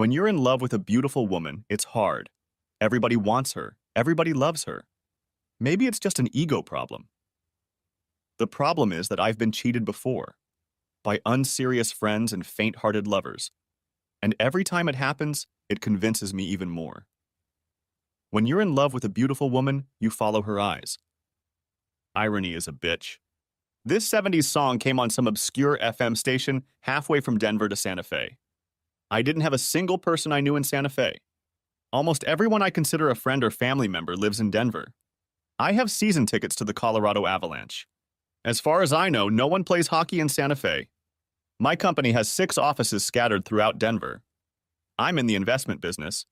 When you're in love with a beautiful woman, it's hard. Everybody wants her. Everybody loves her. Maybe it's just an ego problem. The problem is that I've been cheated before by unserious friends and faint-hearted lovers. And every time it happens, it convinces me even more. When you're in love with a beautiful woman, you follow her eyes. Irony is a bitch. This 70s song came on some obscure FM station halfway from Denver to Santa Fe. I didn't have a single person I knew in Santa Fe. Almost everyone I consider a friend or family member lives in Denver. I have season tickets to the Colorado Avalanche. As far as I know, no one plays hockey in Santa Fe. My company has 6 offices scattered throughout Denver. I'm in the investment business.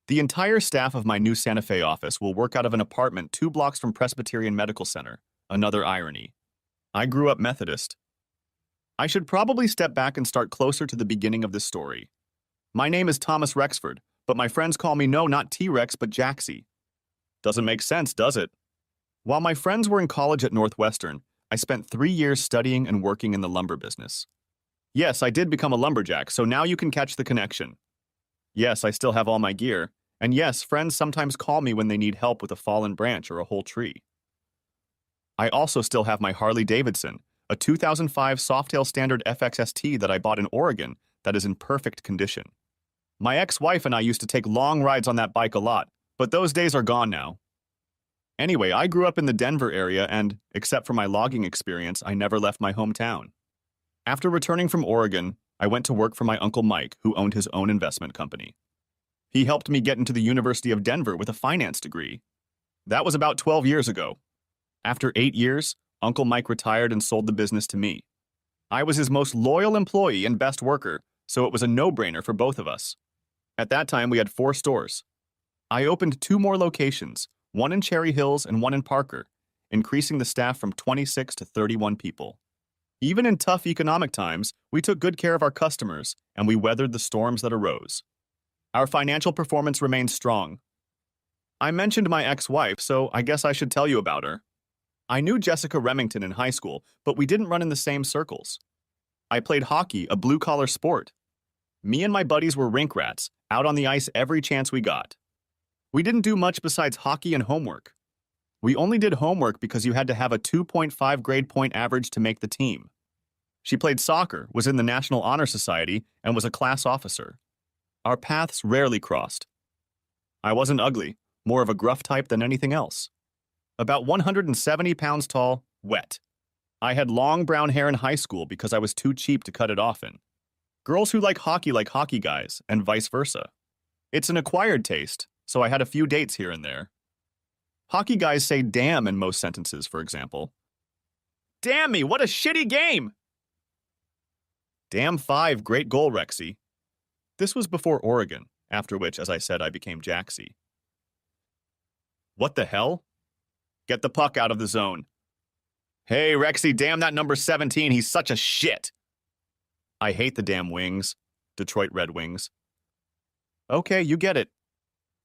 The entire staff of my new Santa Fe office will work out of an apartment 2 blocks from Presbyterian Medical Center. Another irony. I grew up Methodist. I should probably step back and start closer to the beginning of this story. My name is Thomas Rexford, but my friends call me no, not T-Rex, but Jaxie. Doesn't make sense, does it? While my friends were in college at Northwestern, I spent 3 years studying and working in the lumber business. Yes, I did become a lumberjack, so now you can catch the connection. Yes, I still have all my gear, and yes, friends sometimes call me when they need help with a fallen branch or a whole tree. I also still have my Harley-Davidson, a 2005 Softail Standard FXST that I bought in Oregon that is in perfect condition. My ex-wife and I used to take long rides on that bike a lot, but those days are gone now. Anyway, I grew up in the Denver area and, except for my logging experience, I never left my hometown. After returning from Oregon, I went to work for my Uncle Mike, who owned his own investment company. He helped me get into the University of Denver with a finance degree. That was about 12 years ago. After 8 years, Uncle Mike retired and sold the business to me. I was his most loyal employee and best worker, so it was a no-brainer for both of us. At that time, we had 4 stores. I opened 2 more locations, one in Cherry Hills and one in Parker, increasing the staff from 26 to 31 people. Even in tough economic times, we took good care of our customers, and we weathered the storms that arose. Our financial performance remained strong. I mentioned my ex-wife, so I guess I should tell you about her. I knew Jessica Remington in high school, but we didn't run in the same circles. I played hockey, a blue-collar sport. Me and my buddies were rink rats, out on the ice every chance we got. We didn't do much besides hockey and homework. We only did homework because you had to have a 2.5 grade point average to make the team. She played soccer, was in the National Honor Society, and was a class officer. Our paths rarely crossed. I wasn't ugly, more of a gruff type than anything else. About 170 pounds tall, wet. I had long brown hair in high school because I was too cheap to cut it off in. Girls who like hockey guys, and vice versa. It's an acquired taste, so I had a few dates here and there. Hockey guys say damn in most sentences, for example. Damn me, what a shitty game! Damn 5, great goal, Rexy. This was before Oregon, after which, as I said, I became Jaxie. What the hell? Get the puck out of the zone. Hey, Rexy, damn that number 17, he's such a shit. I hate the damn Wings, Detroit Red Wings. Okay, you get it.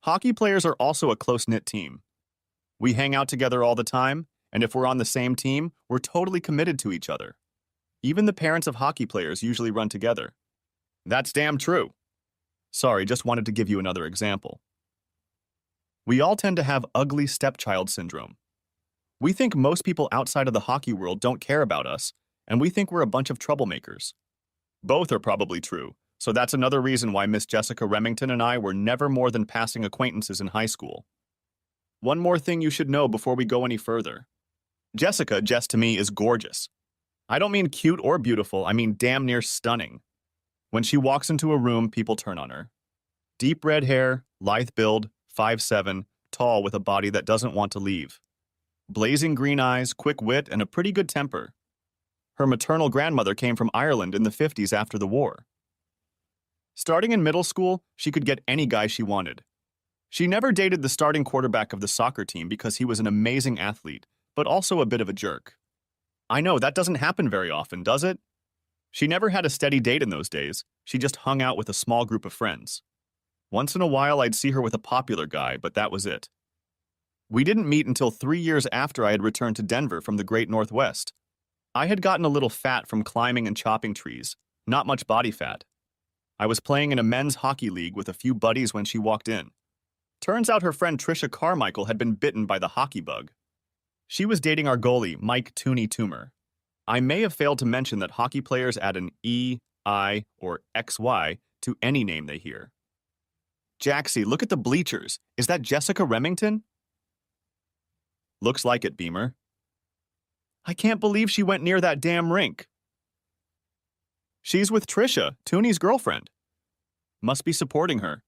Hockey players are also a close-knit team. We hang out together all the time, and if we're on the same team, we're totally committed to each other. Even the parents of hockey players usually run together. That's damn true. Sorry, just wanted to give you another example. We all tend to have ugly stepchild syndrome. We think most people outside of the hockey world don't care about us, and we think we're a bunch of troublemakers. Both are probably true, so that's another reason why Miss Jessica Remington and I were never more than passing acquaintances in high school. One more thing you should know before we go any further. Jessica, Jess to me, is gorgeous. I don't mean cute or beautiful, I mean damn near stunning. When she walks into a room, people turn on her. Deep red hair, lithe build, 5'7", tall with a body that doesn't want to leave. Blazing green eyes, quick wit, and a pretty good temper. Her maternal grandmother came from Ireland in the 50s after the war. Starting in middle school, she could get any guy she wanted. She never dated the starting quarterback of the soccer team because he was an amazing athlete, but also a bit of a jerk. I know, that doesn't happen very often, does it? She never had a steady date in those days. She just hung out with a small group of friends. Once in a while, I'd see her with a popular guy, but that was it. We didn't meet until 3 years after I had returned to Denver from the Great Northwest. I had gotten a little fat from climbing and chopping trees, not much body fat. I was playing in a men's hockey league with a few buddies when she walked in. Turns out her friend Trisha Carmichael had been bitten by the hockey bug. She was dating our goalie, Mike Tooney Toomer. I may have failed to mention that hockey players add an E, I, or XY to any name they hear. Jaxie, look at the bleachers. Is that Jessica Remington? Looks like it, Beamer. I can't believe she went near that damn rink. She's with Trisha, Tooney's girlfriend. Must be supporting her.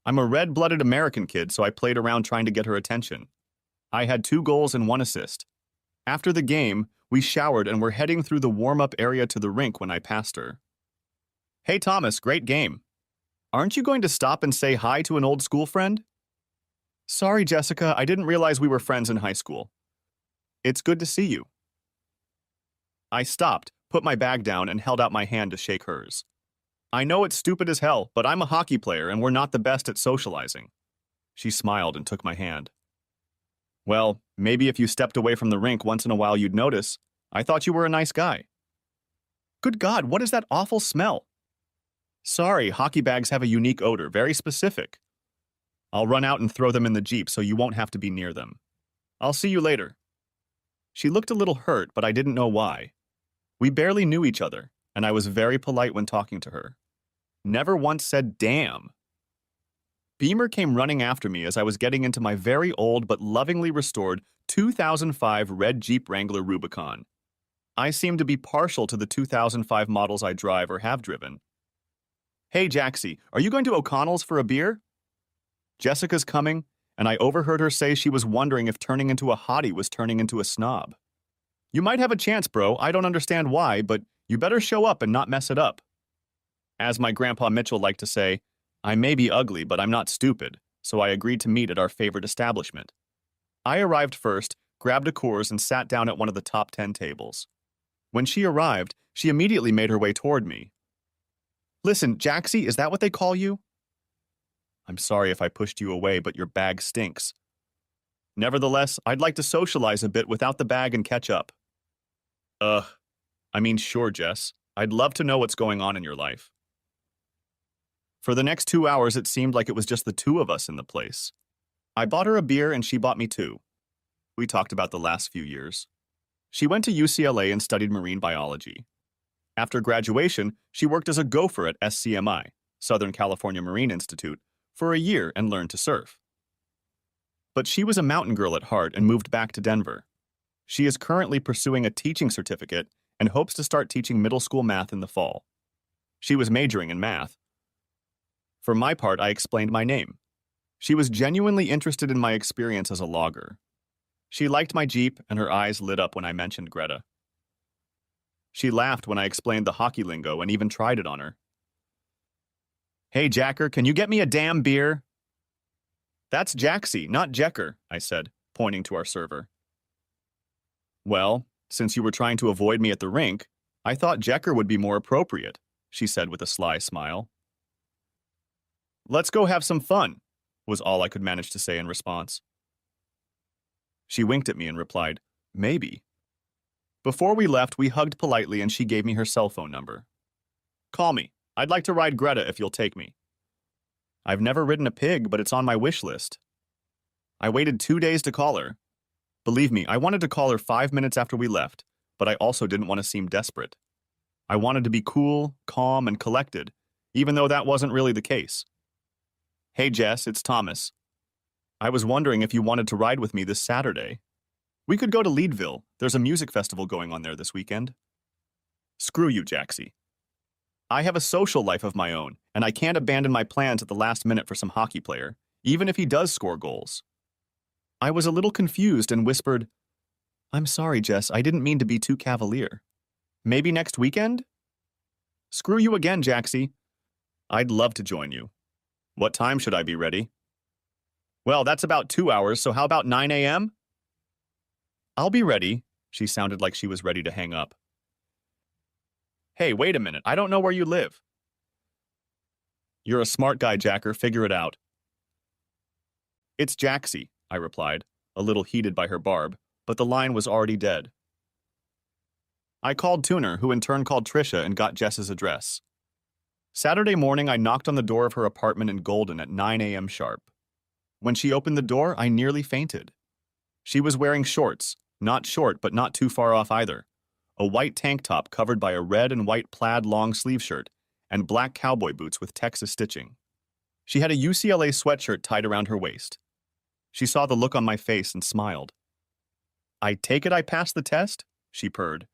I'm a red-blooded American kid, so I played around trying to get her attention. I had 2 goals and 1 assist. After the game, we showered and were heading through the warm-up area to the rink when I passed her. Hey, Thomas, great game. Aren't you going to stop and say hi to an old school friend? Sorry, Jessica, I didn't realize we were friends in high school. It's good to see you. I stopped, put my bag down, and held out my hand to shake hers. I know it's stupid as hell, but I'm a hockey player and we're not the best at socializing. She smiled and took my hand. Well, maybe if you stepped away from the rink once in a while you'd notice. I thought you were a nice guy. Good God, what is that awful smell? Sorry, hockey bags have a unique odor, very specific. I'll run out and throw them in the Jeep so you won't have to be near them. I'll see you later. She looked a little hurt, but I didn't know why. We barely knew each other, and I was very polite when talking to her. Never once said damn. Beamer came running after me as I was getting into my very old but lovingly restored 2005 red Jeep Wrangler Rubicon. I seem to be partial to the 2005 models I drive or have driven. Hey, Jaxie, are you going to O'Connell's for a beer? Jessica's coming, and I overheard her say she was wondering if turning into a hottie was turning into a snob. You might have a chance, bro. I don't understand why, but you better show up and not mess it up. As my grandpa Mitchell liked to say, I may be ugly, but I'm not stupid, so I agreed to meet at our favorite establishment. I arrived first, grabbed a Coors, and sat down at one of the top 10 tables. When she arrived, she immediately made her way toward me. Listen, Jaxie, is that what they call you? I'm sorry if I pushed you away, but your bag stinks. Nevertheless, I'd like to socialize a bit without the bag and catch up. Sure, Jess. I'd love to know what's going on in your life. For the next 2 hours, it seemed like it was just the 2 of us in the place. I bought her a beer and she bought me 2. We talked about the last few years. She went to UCLA and studied marine biology. After graduation, she worked as a gopher at SCMI, Southern California Marine Institute, for a year and learned to surf. But she was a mountain girl at heart and moved back to Denver. She is currently pursuing a teaching certificate and hopes to start teaching middle school math in the fall. She was majoring in math. For my part, I explained my name. She was genuinely interested in my experience as a logger. She liked my Jeep, and her eyes lit up when I mentioned Greta. She laughed when I explained the hockey lingo and even tried it on her. Hey, Jacker, can you get me a damn beer? That's Jaxie, not Jecker, I said, pointing to our server. Well, since you were trying to avoid me at the rink, I thought Jecker would be more appropriate, she said with a sly smile. Let's go have some fun, was all I could manage to say in response. She winked at me and replied, maybe. Before we left, we hugged politely and she gave me her cell phone number. Call me. I'd like to ride Greta if you'll take me. I've never ridden a pig, but it's on my wish list. I waited 2 days to call her. Believe me, I wanted to call her 5 minutes after we left, but I also didn't want to seem desperate. I wanted to be cool, calm, and collected, even though that wasn't really the case. Hey, Jess, it's Thomas. I was wondering if you wanted to ride with me this Saturday. We could go to Leadville. There's a music festival going on there this weekend. Screw you, Jaxie. I have a social life of my own, and I can't abandon my plans at the last minute for some hockey player, even if he does score goals. I was a little confused and whispered, I'm sorry, Jess, I didn't mean to be too cavalier. Maybe next weekend? Screw you again, Jaxie. I'd love to join you. What time should I be ready? Well, that's about 2 hours, so how about 9 a.m.? I'll be ready. She sounded like she was ready to hang up. Hey, wait a minute. I don't know where you live. You're a smart guy, Jacker. Figure it out. It's Jaxie, I replied, a little heated by her barb, but the line was already dead. I called Tooner, who in turn called Trisha and got Jess's address. Saturday morning, I knocked on the door of her apartment in Golden at 9 a.m. sharp. When she opened the door, I nearly fainted. She was wearing shorts, not short but not too far off either, a white tank top covered by a red and white plaid long-sleeve shirt, and black cowboy boots with Texas stitching. She had a UCLA sweatshirt tied around her waist. She saw the look on my face and smiled. "I take it I passed the test?" she purred.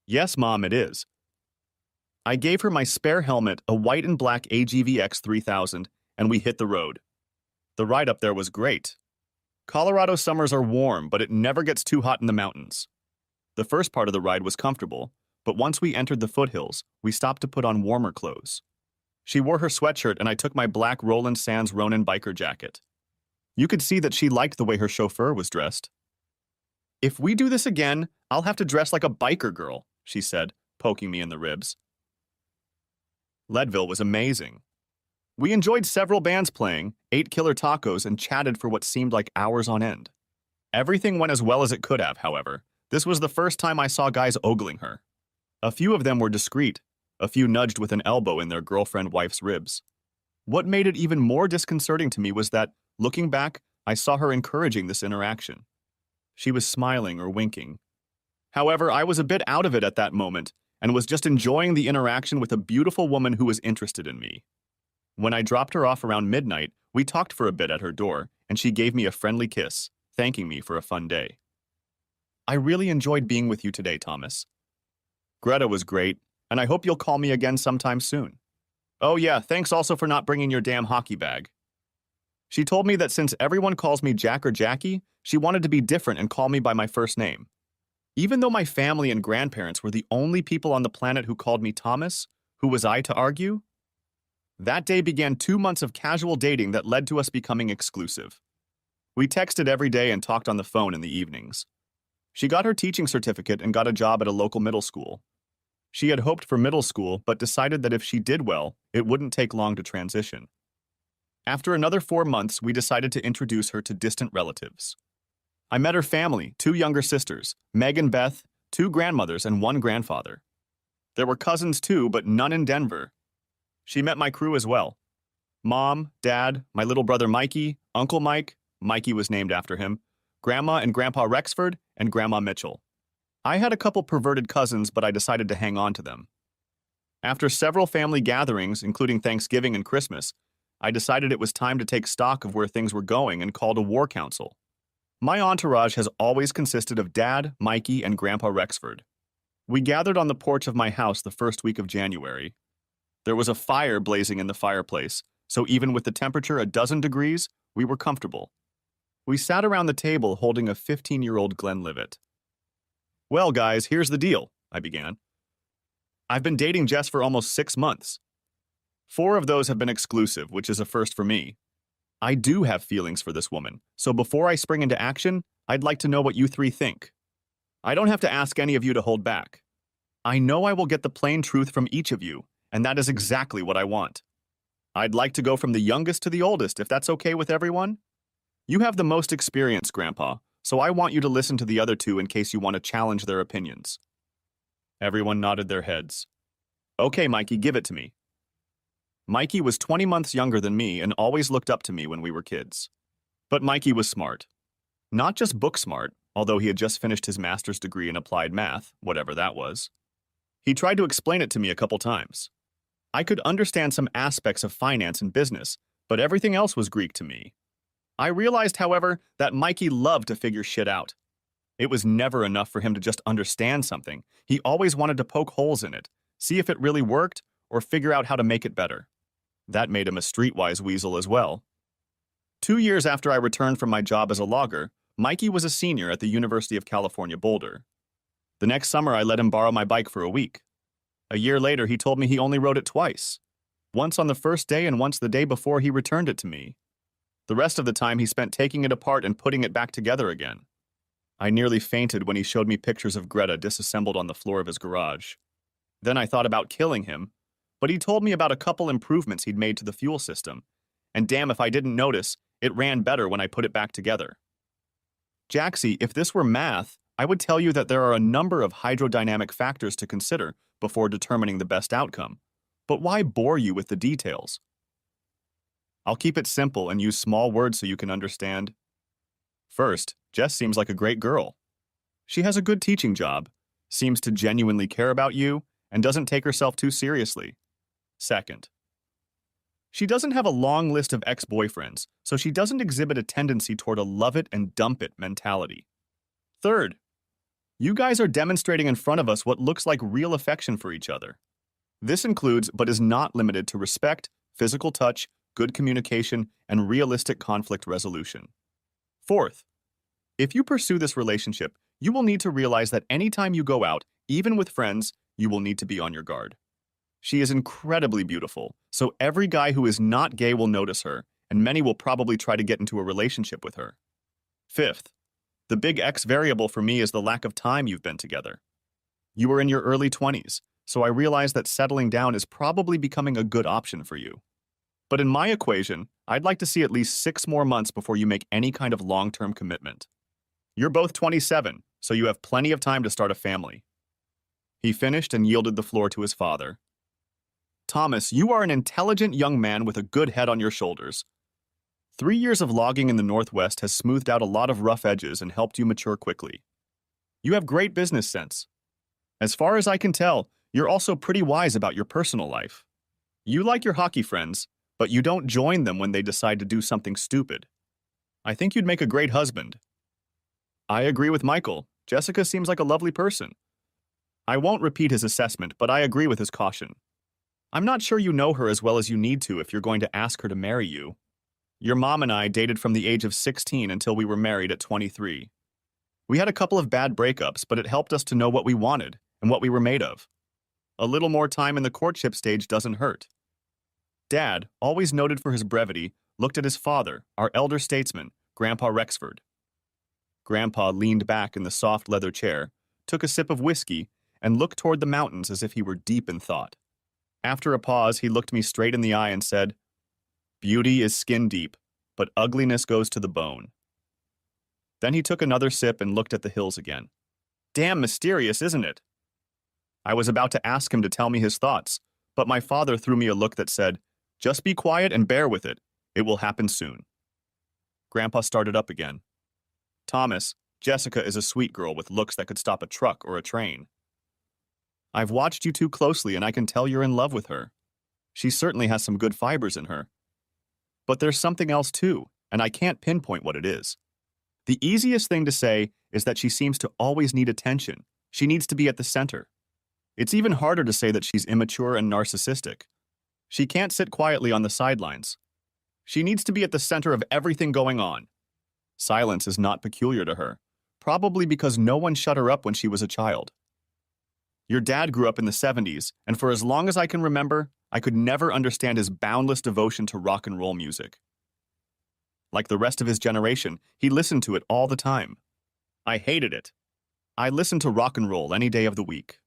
"Yes, Mom, it is." I gave her my spare helmet, a white and black AGVX 3000, and we hit the road. The ride up there was great. Colorado summers are warm, but it never gets too hot in the mountains. The first part of the ride was comfortable, but once we entered the foothills, we stopped to put on warmer clothes. She wore her sweatshirt and I took my black Roland Sands Ronin biker jacket. You could see that she liked the way her chauffeur was dressed. "If we do this again, I'll have to dress like a biker girl," she said, poking me in the ribs. Leadville was amazing. We enjoyed several bands playing, ate killer tacos, and chatted for what seemed like hours on end. Everything went as well as it could have, however. This was the first time I saw guys ogling her. A few of them were discreet, a few nudged with an elbow in their girlfriend-wife's ribs. What made it even more disconcerting to me was that, looking back, I saw her encouraging this interaction. She was smiling or winking. However, I was a bit out of it at that moment and was just enjoying the interaction with a beautiful woman who was interested in me. When I dropped her off around midnight, we talked for a bit at her door, and she gave me a friendly kiss, thanking me for a fun day. "I really enjoyed being with you today, Thomas. Greta was great, and I hope you'll call me again sometime soon. Oh yeah, thanks also for not bringing your damn hockey bag." She told me that since everyone calls me Jack or Jackie, she wanted to be different and call me by my first name. Even though my family and grandparents were the only people on the planet who called me Thomas, who was I to argue? That day began 2 months of casual dating that led to us becoming exclusive. We texted every day and talked on the phone in the evenings. She got her teaching certificate and got a job at a local middle school. She had hoped for middle school, but decided that if she did well, it wouldn't take long to transition. After another 4 months, we decided to introduce her to distant relatives. I met her family, 2 younger sisters, Meg and Beth, 2 grandmothers, and 1 grandfather. There were cousins too, but none in Denver. She met my crew as well. Mom, Dad, my little brother Mikey, Uncle Mike, Mikey was named after him, Grandma and Grandpa Rexford, and Grandma Mitchell. I had a couple perverted cousins, but I decided to hang on to them. After several family gatherings, including Thanksgiving and Christmas, I decided it was time to take stock of where things were going and called a war council. My entourage has always consisted of Dad, Mikey, and Grandpa Rexford. We gathered on the porch of my house the first week of January. There was a fire blazing in the fireplace, so even with the temperature a dozen degrees, we were comfortable. We sat around the table holding a 15-year-old Glenlivet. "Well, guys, here's the deal," I began. "I've been dating Jess for almost 6 months. 4 of those have been exclusive, which is a first for me. I do have feelings for this woman, so before I spring into action, I'd like to know what you 3 think. I don't have to ask any of you to hold back. I know I will get the plain truth from each of you, and that is exactly what I want. I'd like to go from the youngest to the oldest, if that's okay with everyone. You have the most experience, Grandpa, so I want you to listen to the other 2 in case you want to challenge their opinions." Everyone nodded their heads. "Okay, Mikey, give it to me." Mikey was 20 months younger than me and always looked up to me when we were kids. But Mikey was smart. Not just book smart, although he had just finished his master's degree in applied math, whatever that was. He tried to explain it to me a couple times. I could understand some aspects of finance and business, but everything else was Greek to me. I realized, however, that Mikey loved to figure shit out. It was never enough for him to just understand something. He always wanted to poke holes in it, see if it really worked, or figure out how to make it better. That made him a streetwise weasel as well. 2 years after I returned from my job as a logger, Mikey was a senior at the University of California, Boulder. The next summer, I let him borrow my bike for a week. A year later, he told me he only rode it twice. Once on the first day and once the day before he returned it to me. The rest of the time he spent taking it apart and putting it back together again. I nearly fainted when he showed me pictures of Greta disassembled on the floor of his garage. Then I thought about killing him, but he told me about a couple improvements he'd made to the fuel system, and damn if I didn't notice, it ran better when I put it back together. Jaxie, if this were math, I would tell you that there are a number of hydrodynamic factors to consider before determining the best outcome. But why bore you with the details? I'll keep it simple and use small words so you can understand. First, Jess seems like a great girl. She has a good teaching job, seems to genuinely care about you, and doesn't take herself too seriously. Second, she doesn't have a long list of ex-boyfriends, so she doesn't exhibit a tendency toward a love it and dump it mentality. Third, you guys are demonstrating in front of us what looks like real affection for each other. This includes, but is not limited to, respect, physical touch, good communication, and realistic conflict resolution. Fourth, if you pursue this relationship, you will need to realize that anytime you go out, even with friends, you will need to be on your guard. She is incredibly beautiful, so every guy who is not gay will notice her, and many will probably try to get into a relationship with her. Fifth, the big X variable for me is the lack of time you've been together. You are in your early 20s, so I realize that settling down is probably becoming a good option for you. But in my equation, I'd like to see at least 6 more months before you make any kind of long-term commitment. You're both 27, so you have plenty of time to start a family. He finished and yielded the floor to his father. Thomas, you are an intelligent young man with a good head on your shoulders. 3 years of logging in the Northwest has smoothed out a lot of rough edges and helped you mature quickly. You have great business sense. As far as I can tell, you're also pretty wise about your personal life. You like your hockey friends, but you don't join them when they decide to do something stupid. I think you'd make a great husband. I agree with Michael. Jessica seems like a lovely person. I won't repeat his assessment, but I agree with his caution. I'm not sure you know her as well as you need to if you're going to ask her to marry you. Your mom and I dated from the age of 16 until we were married at 23. We had a couple of bad breakups, but it helped us to know what we wanted and what we were made of. A little more time in the courtship stage doesn't hurt. Dad, always noted for his brevity, looked at his father, our elder statesman, Grandpa Rexford. Grandpa leaned back in the soft leather chair, took a sip of whiskey, and looked toward the mountains as if he were deep in thought. After a pause, he looked me straight in the eye and said, "Beauty is skin deep, but ugliness goes to the bone." Then he took another sip and looked at the hills again. Damn mysterious, isn't it? I was about to ask him to tell me his thoughts, but my father threw me a look that said, "Just be quiet and bear with it. It will happen soon." Grandpa started up again. "Thomas, Jessica is a sweet girl with looks that could stop a truck or a train. I've watched you two closely and I can tell you're in love with her. She certainly has some good fibers in her. But there's something else too, and I can't pinpoint what it is. The easiest thing to say is that she seems to always need attention. She needs to be at the center. It's even harder to say that she's immature and narcissistic. She can't sit quietly on the sidelines. She needs to be at the center of everything going on. Silence is not peculiar to her, probably because no one shut her up when she was a child. Your dad grew up in the 70s, and for as long as I can remember, I could never understand his boundless devotion to rock and roll music. Like the rest of his generation, he listened to it all the time. I hated it. I listened to rock and roll any day of the week.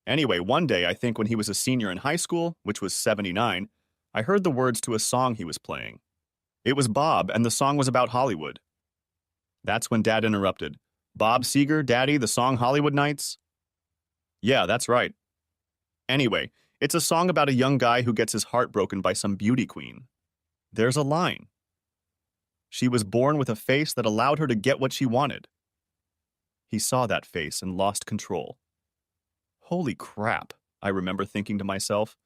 Anyway, one day, I think when he was a senior in high school, which was 79, I heard the words to a song he was playing. It was Bob, and the song was about Hollywood. That's when Dad interrupted. "Bob Seger, Daddy, the song Hollywood Nights?" "Yeah, that's right." Anyway, it's a song about a young guy who gets his heart broken by some beauty queen. There's a line. She was born with a face that allowed her to get what she wanted. He saw that face and lost control. Holy crap, I remember thinking to myself.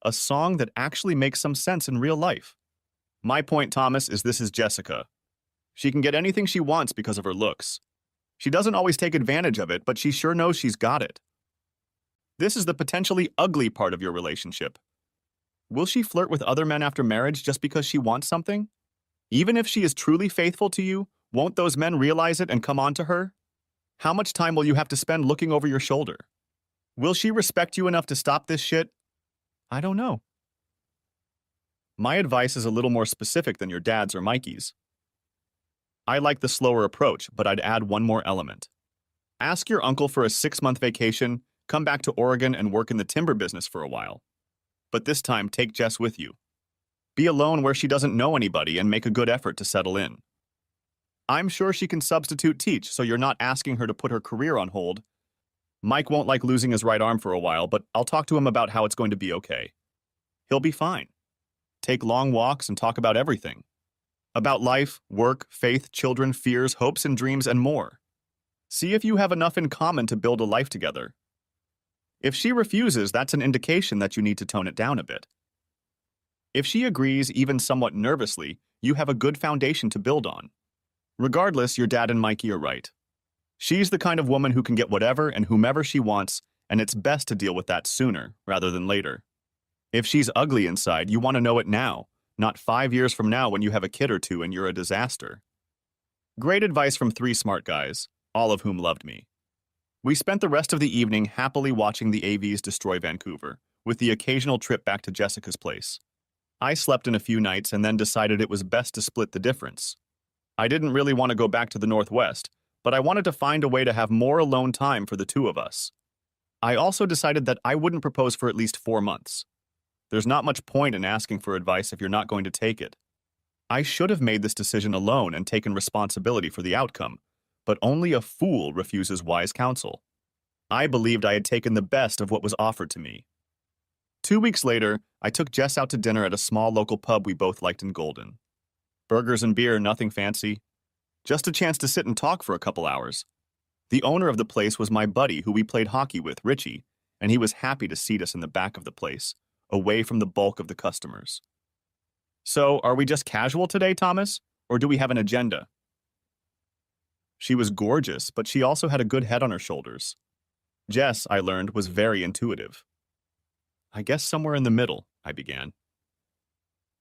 A song that actually makes some sense in real life. My point, Thomas, is this is Jessica. She can get anything she wants because of her looks. She doesn't always take advantage of it, but she sure knows she's got it. This is the potentially ugly part of your relationship. Will she flirt with other men after marriage just because she wants something? Even if she is truly faithful to you, won't those men realize it and come on to her? How much time will you have to spend looking over your shoulder? Will she respect you enough to stop this shit? I don't know. My advice is a little more specific than your dad's or Mikey's. I like the slower approach, but I'd add one more element. Ask your uncle for a 6-month vacation, come back to Oregon and work in the timber business for a while. But this time, take Jess with you. Be alone where she doesn't know anybody and make a good effort to settle in. I'm sure she can substitute teach, so you're not asking her to put her career on hold. Mike won't like losing his right arm for a while, but I'll talk to him about how it's going to be okay. He'll be fine. Take long walks and talk about everything. About life, work, faith, children, fears, hopes and dreams, and more. See if you have enough in common to build a life together. If she refuses, that's an indication that you need to tone it down a bit. If she agrees, even somewhat nervously, you have a good foundation to build on. Regardless, your dad and Mikey are right. She's the kind of woman who can get whatever and whomever she wants, and it's best to deal with that sooner rather than later. If she's ugly inside, you want to know it now, not 5 years from now when you have a kid or two and you're a disaster. Great advice from 3 smart guys, all of whom loved me. We spent the rest of the evening happily watching the AVs destroy Vancouver, with the occasional trip back to Jessica's place. I slept in a few nights and then decided it was best to split the difference. I didn't really want to go back to the Northwest, but I wanted to find a way to have more alone time for the two of us. I also decided that I wouldn't propose for at least 4 months. There's not much point in asking for advice if you're not going to take it. I should have made this decision alone and taken responsibility for the outcome, but only a fool refuses wise counsel. I believed I had taken the best of what was offered to me. 2 weeks later, I took Jess out to dinner at a small local pub we both liked in Golden. Burgers and beer, nothing fancy. Just a chance to sit and talk for a couple hours. The owner of the place was my buddy who we played hockey with, Richie, and he was happy to seat us in the back of the place, away from the bulk of the customers. So, are we just casual today, Thomas? Or do we have an agenda? She was gorgeous, but she also had a good head on her shoulders. Jess, I learned, was very intuitive. I guess somewhere in the middle, I began.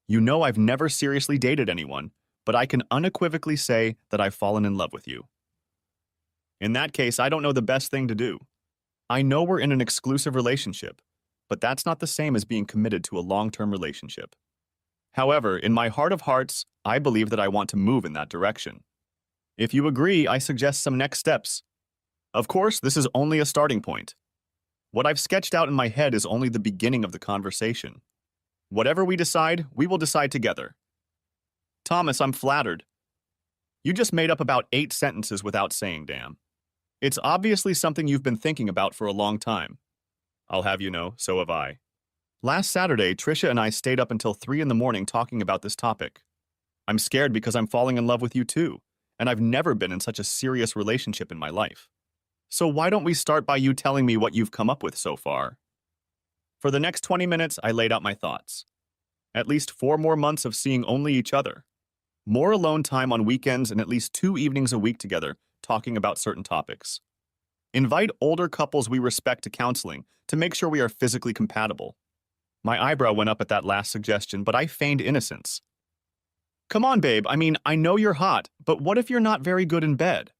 You know I've never seriously dated anyone, but I can unequivocally say that I've fallen in love with you. In that case, I don't know the best thing to do. I know we're in an exclusive relationship, but that's not the same as being committed to a long-term relationship. However, in my heart of hearts, I believe that I want to move in that direction. If you agree, I suggest some next steps. Of course, this is only a starting point. What I've sketched out in my head is only the beginning of the conversation. Whatever we decide, we will decide together. Thomas, I'm flattered. You just made up about 8 sentences without saying damn. It's obviously something you've been thinking about for a long time. I'll have you know, so have I. Last Saturday, Trisha and I stayed up until 3 in the morning talking about this topic. I'm scared because I'm falling in love with you too, and I've never been in such a serious relationship in my life. So why don't we start by you telling me what you've come up with so far? For the next 20 minutes, I laid out my thoughts. At least 4 more months of seeing only each other. More alone time on weekends and at least 2 evenings a week together, talking about certain topics. Invite older couples we respect to counseling to make sure we are physically compatible. My eyebrow went up at that last suggestion, but I feigned innocence. Come on, babe, I know you're hot, but what if you're not very good in bed?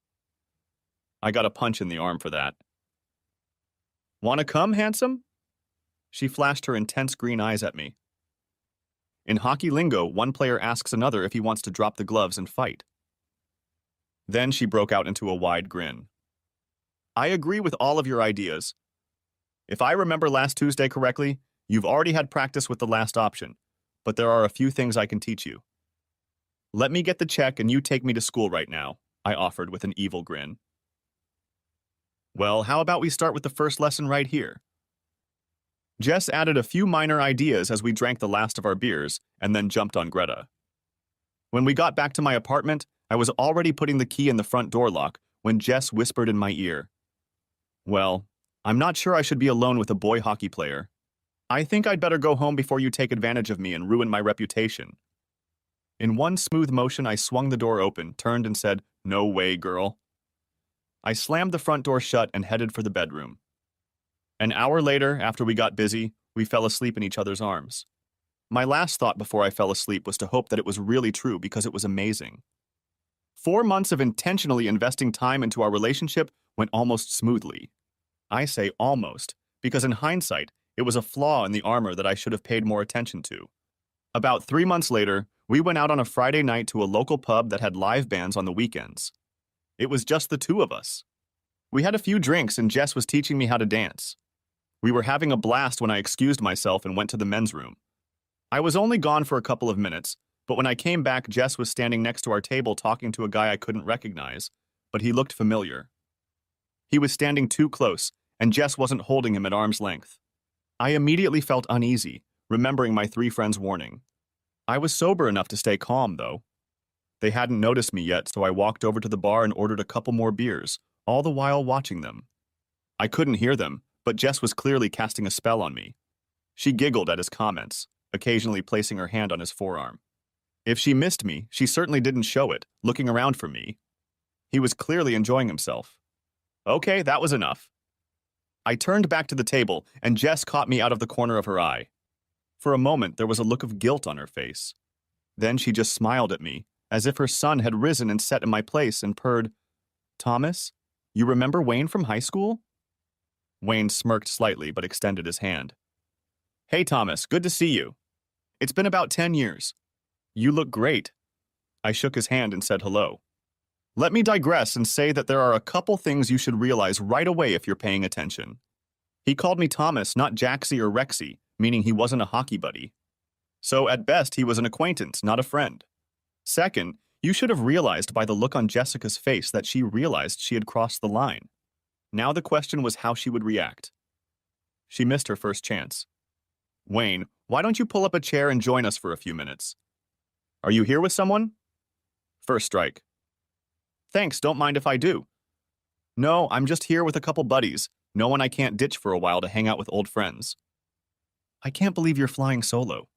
I got a punch in the arm for that. Wanna come, handsome? She flashed her intense green eyes at me. In hockey lingo, one player asks another if he wants to drop the gloves and fight. Then she broke out into a wide grin. I agree with all of your ideas. If I remember last Tuesday correctly, you've already had practice with the last option, but there are a few things I can teach you. Let me get the check and you take me to school right now, I offered with an evil grin. Well, how about we start with the first lesson right here? Jess added a few minor ideas as we drank the last of our beers and then jumped on Greta. When we got back to my apartment, I was already putting the key in the front door lock when Jess whispered in my ear, Well, I'm not sure I should be alone with a boy hockey player. I think I'd better go home before you take advantage of me and ruin my reputation. In one smooth motion, I swung the door open, turned and said, No way, girl. I slammed the front door shut and headed for the bedroom. An hour later, after we got busy, we fell asleep in each other's arms. My last thought before I fell asleep was to hope that it was really true because it was amazing. 4 months of intentionally investing time into our relationship went almost smoothly. I say almost, because in hindsight, it was a flaw in the armor that I should have paid more attention to. About 3 months later, we went out on a Friday night to a local pub that had live bands on the weekends. It was just the two of us. We had a few drinks and Jess was teaching me how to dance. We were having a blast when I excused myself and went to the men's room. I was only gone for a couple of minutes, but when I came back, Jess was standing next to our table talking to a guy I couldn't recognize, but he looked familiar. He was standing too close, and Jess wasn't holding him at arm's length. I immediately felt uneasy, remembering my three friends' warning. I was sober enough to stay calm, though. They hadn't noticed me yet, so I walked over to the bar and ordered a couple more beers, all the while watching them. I couldn't hear them, but Jess was clearly casting a spell on me. She giggled at his comments, occasionally placing her hand on his forearm. If she missed me, she certainly didn't show it, looking around for me. He was clearly enjoying himself. Okay, that was enough. I turned back to the table, and Jess caught me out of the corner of her eye. For a moment, there was a look of guilt on her face. Then she just smiled at me, as if her son had risen and sat in my place and purred, "Thomas, you remember Wayne from high school?" Wayne smirked slightly but extended his hand. "Hey, Thomas, good to see you. It's been about 10 years. You look great." I shook his hand and said hello. Let me digress and say that there are a couple things you should realize right away if you're paying attention. He called me Thomas, not Jaxie or Rexy, meaning he wasn't a hockey buddy. So at best, he was an acquaintance, not a friend. Second, you should have realized by the look on Jessica's face that she realized she had crossed the line. Now the question was how she would react. She missed her first chance. "Wayne, why don't you pull up a chair and join us for a few minutes? Are you here with someone?" First strike. "Thanks, don't mind if I do." "No, I'm just here with a couple buddies, no one I can't ditch for a while to hang out with old friends." "I can't believe you're flying solo."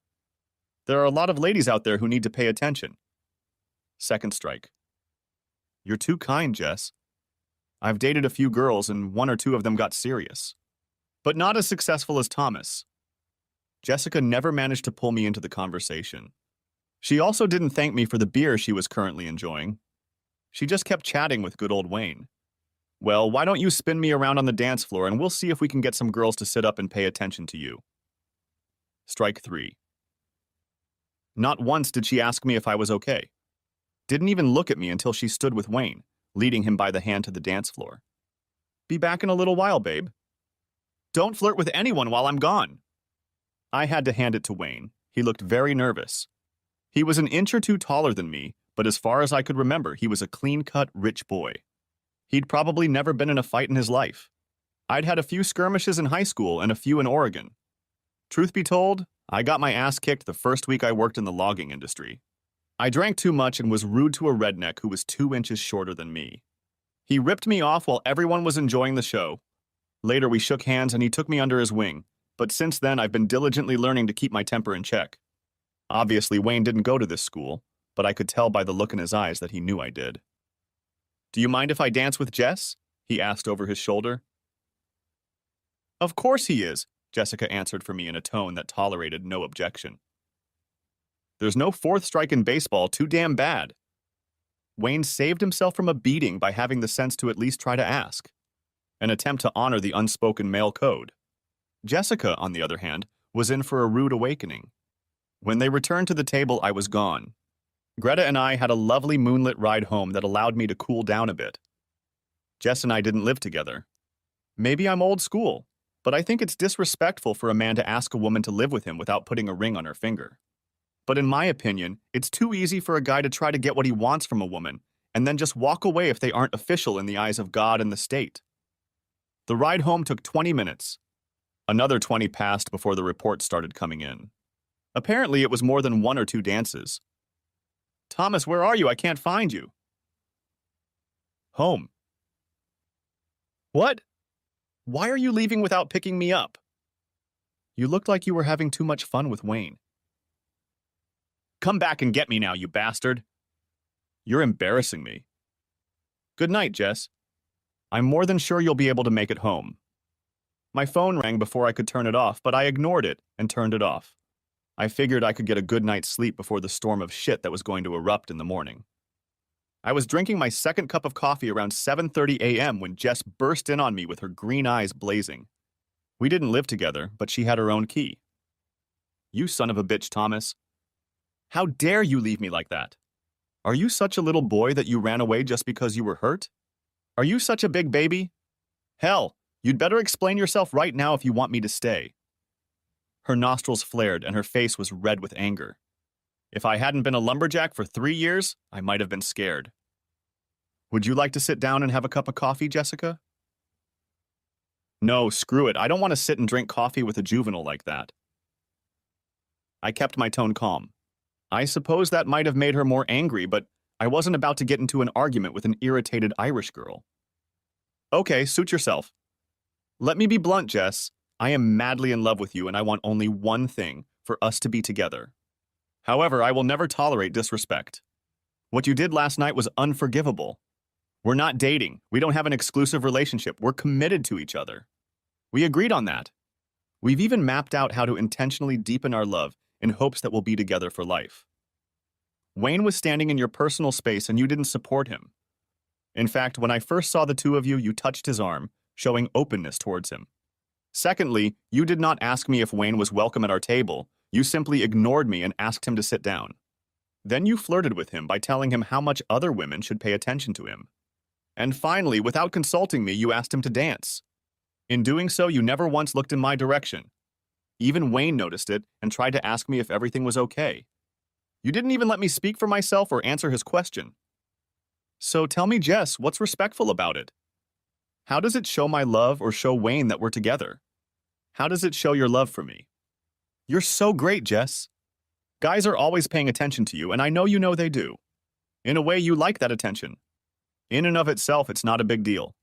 "There are a lot of ladies out there who need to pay attention." Second strike. "You're too kind, Jess. I've dated a few girls and one or two of them got serious. But not as successful as Thomas." Jessica never managed to pull me into the conversation. She also didn't thank me for the beer she was currently enjoying. She just kept chatting with good old Wayne. "Well, why don't you spin me around on the dance floor and we'll see if we can get some girls to sit up and pay attention to you." Strike 3. Not once did she ask me if I was okay. Didn't even look at me until she stood with Wayne, leading him by the hand to the dance floor. "Be back in a little while, babe." "Don't flirt with anyone while I'm gone." I had to hand it to Wayne. He looked very nervous. He was an inch or two taller than me, but as far as I could remember, he was a clean-cut, rich boy. He'd probably never been in a fight in his life. I'd had a few skirmishes in high school and a few in Oregon. Truth be told, I got my ass kicked the first week I worked in the logging industry. I drank too much and was rude to a redneck who was 2 inches shorter than me. He ripped me off while everyone was enjoying the show. Later we shook hands and he took me under his wing, but since then I've been diligently learning to keep my temper in check. Obviously, Wayne didn't go to this school, but I could tell by the look in his eyes that he knew I did. "Do you mind if I dance with Jess?" he asked over his shoulder. "Of course he is," Jessica answered for me in a tone that tolerated no objection. There's no fourth strike in baseball too damn bad. Wayne saved himself from a beating by having the sense to at least try to ask, an attempt to honor the unspoken male code. Jessica, on the other hand, was in for a rude awakening. When they returned to the table, I was gone. Greta and I had a lovely moonlit ride home that allowed me to cool down a bit. Jess and I didn't live together. Maybe I'm old school, but I think it's disrespectful for a man to ask a woman to live with him without putting a ring on her finger. But in my opinion, it's too easy for a guy to try to get what he wants from a woman and then just walk away if they aren't official in the eyes of God and the state. The ride home took 20 minutes. Another 20 passed before the reports started coming in. Apparently, it was more than 1 or 2 dances. "Thomas, where are you? I can't find you." "Home." "What? Why are you leaving without picking me up?" "You looked like you were having too much fun with Wayne." "Come back and get me now, you bastard." "You're embarrassing me." "Good night, Jess. I'm more than sure you'll be able to make it home." My phone rang before I could turn it off, but I ignored it and turned it off. I figured I could get a good night's sleep before the storm of shit that was going to erupt in the morning. I was drinking my second cup of coffee around 7:30 a.m. when Jess burst in on me with her green eyes blazing. We didn't live together, but she had her own key. "You son of a bitch, Thomas. How dare you leave me like that? Are you such a little boy that you ran away just because you were hurt? Are you such a big baby? Hell, you'd better explain yourself right now if you want me to stay." Her nostrils flared and her face was red with anger. If I hadn't been a lumberjack for 3 years, I might have been scared. "Would you like to sit down and have a cup of coffee, Jessica?" "No, screw it. I don't want to sit and drink coffee with a juvenile like that." I kept my tone calm. I suppose that might have made her more angry, but I wasn't about to get into an argument with an irritated Irish girl. Okay, suit yourself. Let me be blunt, Jess. I am madly in love with you and I want only one thing, for us to be together. However, I will never tolerate disrespect. What you did last night was unforgivable. We're not dating. We don't have an exclusive relationship. We're committed to each other. We agreed on that. We've even mapped out how to intentionally deepen our love in hopes that we'll be together for life. Wayne was standing in your personal space and you didn't support him. In fact, when I first saw the two of you, you touched his arm, showing openness towards him. Secondly, you did not ask me if Wayne was welcome at our table. You simply ignored me and asked him to sit down. Then you flirted with him by telling him how much other women should pay attention to him. And finally, without consulting me, you asked him to dance. In doing so, you never once looked in my direction. Even Wayne noticed it and tried to ask me if everything was okay. You didn't even let me speak for myself or answer his question. So tell me, Jess, what's respectful about it? How does it show my love or show Wayne that we're together? How does it show your love for me? You're so great, Jess. Guys are always paying attention to you, and I know you know they do. In a way, you like that attention. In and of itself, it's not a big deal.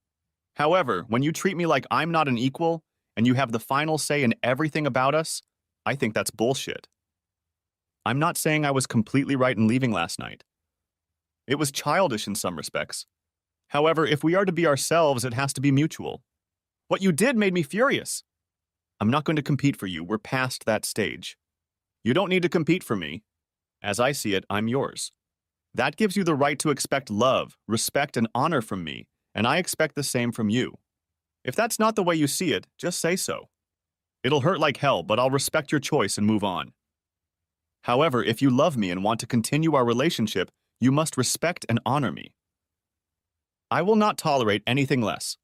However, when you treat me like I'm not an equal, and you have the final say in everything about us, I think that's bullshit. I'm not saying I was completely right in leaving last night. It was childish in some respects. However, if we are to be ourselves, it has to be mutual. What you did made me furious. I'm not going to compete for you. We're past that stage. You don't need to compete for me. As I see it, I'm yours. That gives you the right to expect love, respect, and honor from me, and I expect the same from you. If that's not the way you see it, just say so. It'll hurt like hell, but I'll respect your choice and move on. However, if you love me and want to continue our relationship, you must respect and honor me. I will not tolerate anything less.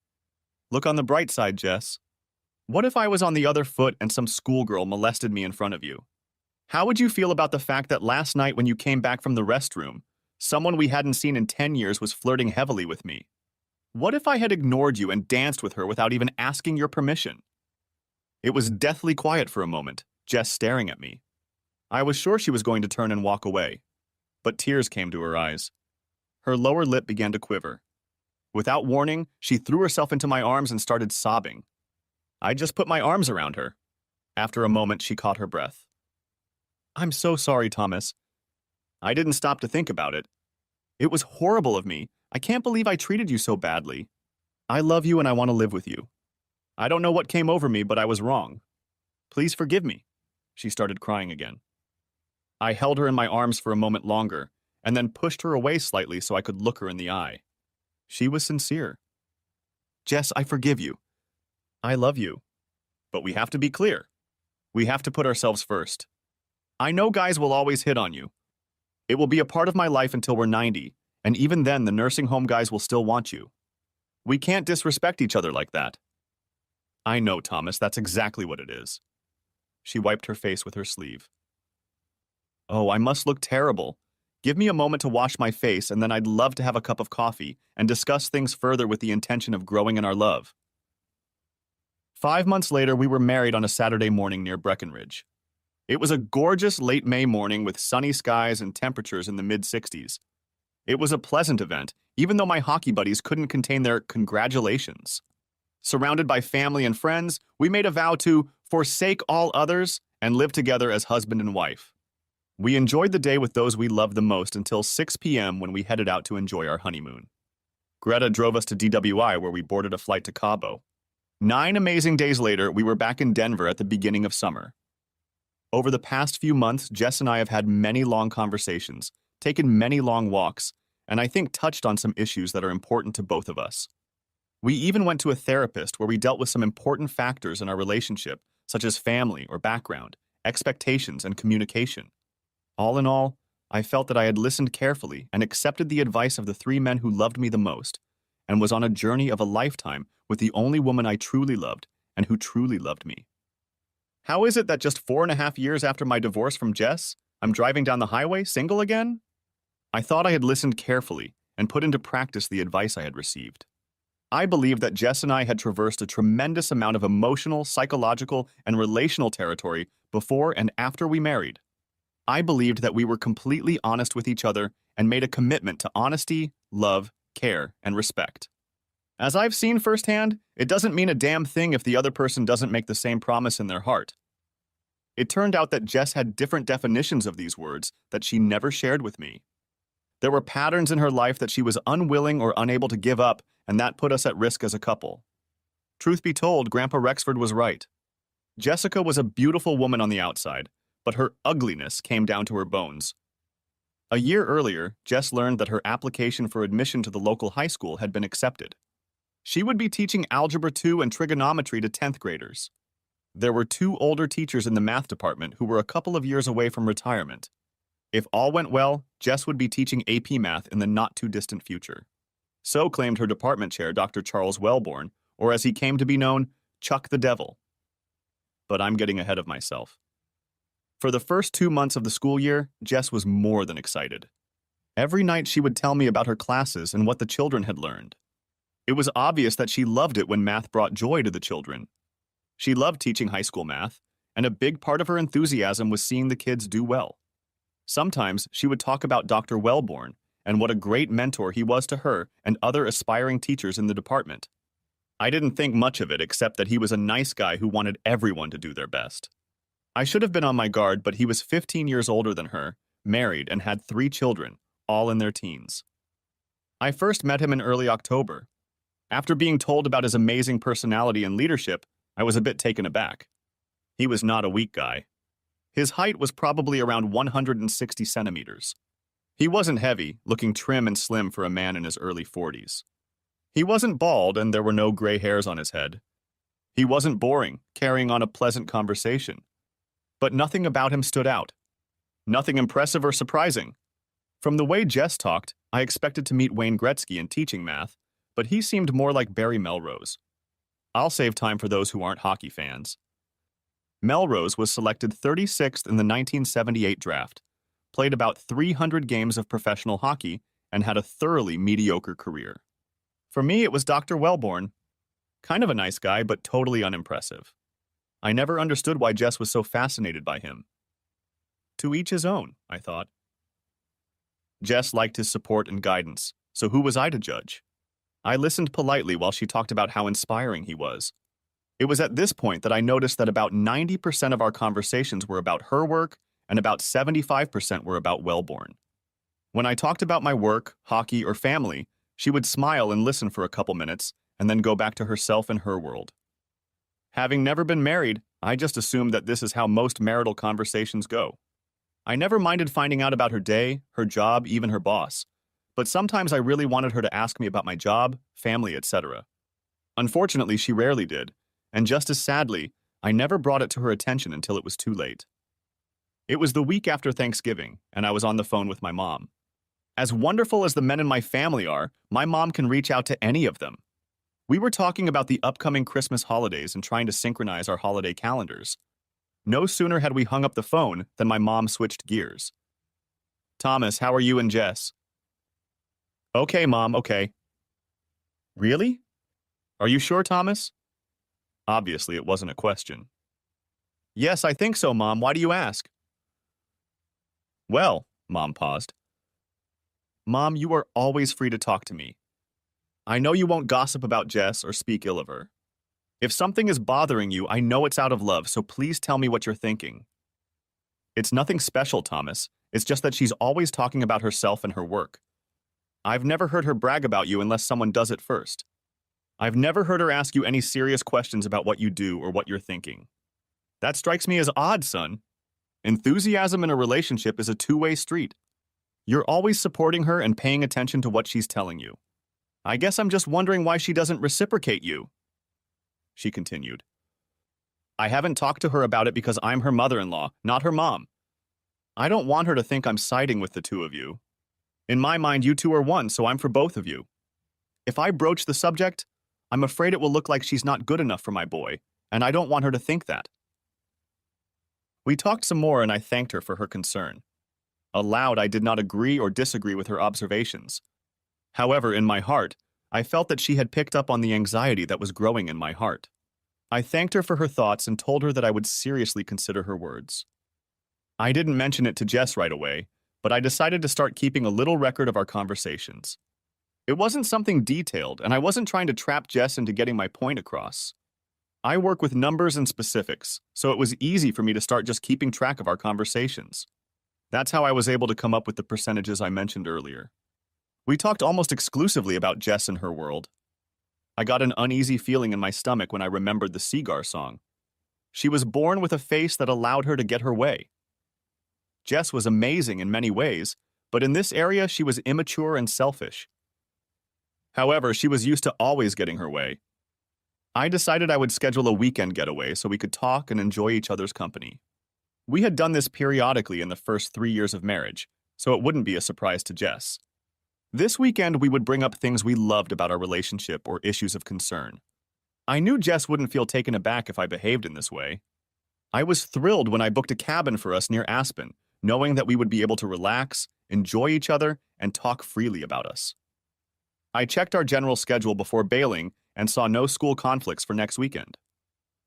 Look on the bright side, Jess. What if I was on the other foot and some schoolgirl molested me in front of you? How would you feel about the fact that last night when you came back from the restroom, someone we hadn't seen in 10 years was flirting heavily with me? What if I had ignored you and danced with her without even asking your permission? It was deathly quiet for a moment, Jess staring at me. I was sure she was going to turn and walk away, but tears came to her eyes. Her lower lip began to quiver. Without warning, she threw herself into my arms and started sobbing. I just put my arms around her. After a moment, she caught her breath. I'm so sorry, Thomas. I didn't stop to think about it. It was horrible of me. I can't believe I treated you so badly. I love you and I want to live with you. I don't know what came over me, but I was wrong. Please forgive me. She started crying again. I held her in my arms for a moment longer, and then pushed her away slightly so I could look her in the eye. She was sincere. Jess, I forgive you. I love you. But we have to be clear. We have to put ourselves first. I know guys will always hit on you. It will be a part of my life until we're 90, and even then the nursing home guys will still want you. We can't disrespect each other like that. I know, Thomas, that's exactly what it is. She wiped her face with her sleeve. Oh, I must look terrible. Give me a moment to wash my face, and then I'd love to have a cup of coffee and discuss things further with the intention of growing in our love. 5 months later, we were married on a Saturday morning near Breckenridge. It was a gorgeous late May morning with sunny skies and temperatures in the mid-60s. It was a pleasant event, even though my hockey buddies couldn't contain their congratulations. Surrounded by family and friends, we made a vow to forsake all others and live together as husband and wife. We enjoyed the day with those we loved the most until 6 p.m. when we headed out to enjoy our honeymoon. Greta drove us to DWI where we boarded a flight to Cabo. 9 amazing days later, we were back in Denver at the beginning of summer. Over the past few months, Jess and I have had many long conversations, taken many long walks, and I think touched on some issues that are important to both of us. We even went to a therapist where we dealt with some important factors in our relationship, such as family or background, expectations, and communication. All in all, I felt that I had listened carefully and accepted the advice of the 3 men who loved me the most, and was on a journey of a lifetime with the only woman I truly loved and who truly loved me. How is it that just 4.5 years after my divorce from Jess, I'm driving down the highway single again? I thought I had listened carefully and put into practice the advice I had received. I believed that Jess and I had traversed a tremendous amount of emotional, psychological, and relational territory before and after we married. I believed that we were completely honest with each other and made a commitment to honesty, love, care, and respect. As I've seen firsthand, it doesn't mean a damn thing if the other person doesn't make the same promise in their heart. It turned out that Jess had different definitions of these words that she never shared with me. There were patterns in her life that she was unwilling or unable to give up, and that put us at risk as a couple. Truth be told, Grandpa Rexford was right. Jessica was a beautiful woman on the outside, but her ugliness came down to her bones. A year earlier, Jess learned that her application for admission to the local high school had been accepted. She would be teaching Algebra 2 and trigonometry to 10th graders. There were 2 older teachers in the math department who were a couple of years away from retirement. If all went well, Jess would be teaching AP Math in the not-too-distant future. So claimed her department chair, Dr. Charles Wellborn, or as he came to be known, Chuck the Devil. But I'm getting ahead of myself. For the first 2 months of the school year, Jess was more than excited. Every night she would tell me about her classes and what the children had learned. It was obvious that she loved it when math brought joy to the children. She loved teaching high school math, and a big part of her enthusiasm was seeing the kids do well. Sometimes she would talk about Dr. Wellborn and what a great mentor he was to her and other aspiring teachers in the department. I didn't think much of it except that he was a nice guy who wanted everyone to do their best. I should have been on my guard, but he was 15 years older than her, married, and had 3 children, all in their teens. I first met him in early October. After being told about his amazing personality and leadership, I was a bit taken aback. He was not a weak guy. His height was probably around 160 centimeters. He wasn't heavy, looking trim and slim for a man in his early 40s. He wasn't bald, and there were no gray hairs on his head. He wasn't boring, carrying on a pleasant conversation. But nothing about him stood out. Nothing impressive or surprising. From the way Jess talked, I expected to meet Wayne Gretzky in teaching math, but he seemed more like Barry Melrose. I'll save time for those who aren't hockey fans. Melrose was selected 36th in the 1978 draft, played about 300 games of professional hockey, and had a thoroughly mediocre career. For me, it was Dr. Wellborn. Kind of a nice guy, but totally unimpressive. I never understood why Jess was so fascinated by him. To each his own, I thought. Jess liked his support and guidance, so who was I to judge? I listened politely while she talked about how inspiring he was. It was at this point that I noticed that about 90% of our conversations were about her work and about 75% were about Wellborn. When I talked about my work, hockey, or family, she would smile and listen for a couple minutes and then go back to herself and her world. Having never been married, I just assumed that this is how most marital conversations go. I never minded finding out about her day, her job, even her boss. But sometimes I really wanted her to ask me about my job, family, etc. Unfortunately, she rarely did, and just as sadly, I never brought it to her attention until it was too late. It was the week after Thanksgiving, and I was on the phone with my mom. As wonderful as the men in my family are, my mom can reach out to any of them. We were talking about the upcoming Christmas holidays and trying to synchronize our holiday calendars. No sooner had we hung up the phone than my mom switched gears. "Thomas, how are you and Jess?" "Okay, Mom, okay." "Really? Are you sure, Thomas?" Obviously, it wasn't a question. "Yes, I think so, Mom. Why do you ask?" "Well," Mom paused. "Mom, you are always free to talk to me. I know you won't gossip about Jess or speak ill of her. If something is bothering you, I know it's out of love, so please tell me what you're thinking." "It's nothing special, Thomas. It's just that she's always talking about herself and her work. I've never heard her brag about you unless someone does it first. I've never heard her ask you any serious questions about what you do or what you're thinking. That strikes me as odd, son. Enthusiasm in a relationship is a two-way street. You're always supporting her and paying attention to what she's telling you. I guess I'm just wondering why she doesn't reciprocate you." She continued. "I haven't talked to her about it because I'm her mother-in-law, not her mom. I don't want her to think I'm siding with the two of you. In my mind, you two are one, so I'm for both of you. If I broach the subject, I'm afraid it will look like she's not good enough for my boy, and I don't want her to think that." We talked some more and I thanked her for her concern. Aloud, I did not agree or disagree with her observations. However, in my heart, I felt that she had picked up on the anxiety that was growing in my heart. I thanked her for her thoughts and told her that I would seriously consider her words. I didn't mention it to Jess right away, but I decided to start keeping a little record of our conversations. It wasn't something detailed, and I wasn't trying to trap Jess into getting my point across. I work with numbers and specifics, so it was easy for me to start just keeping track of our conversations. That's how I was able to come up with the percentages I mentioned earlier. We talked almost exclusively about Jess and her world. I got an uneasy feeling in my stomach when I remembered the Seagar song. She was born with a face that allowed her to get her way. Jess was amazing in many ways, but in this area she was immature and selfish. However, she was used to always getting her way. I decided I would schedule a weekend getaway so we could talk and enjoy each other's company. We had done this periodically in the first 3 years of marriage, so it wouldn't be a surprise to Jess. This weekend, we would bring up things we loved about our relationship or issues of concern. I knew Jess wouldn't feel taken aback if I behaved in this way. I was thrilled when I booked a cabin for us near Aspen, knowing that we would be able to relax, enjoy each other, and talk freely about us. I checked our general schedule before bailing and saw no school conflicts for next weekend.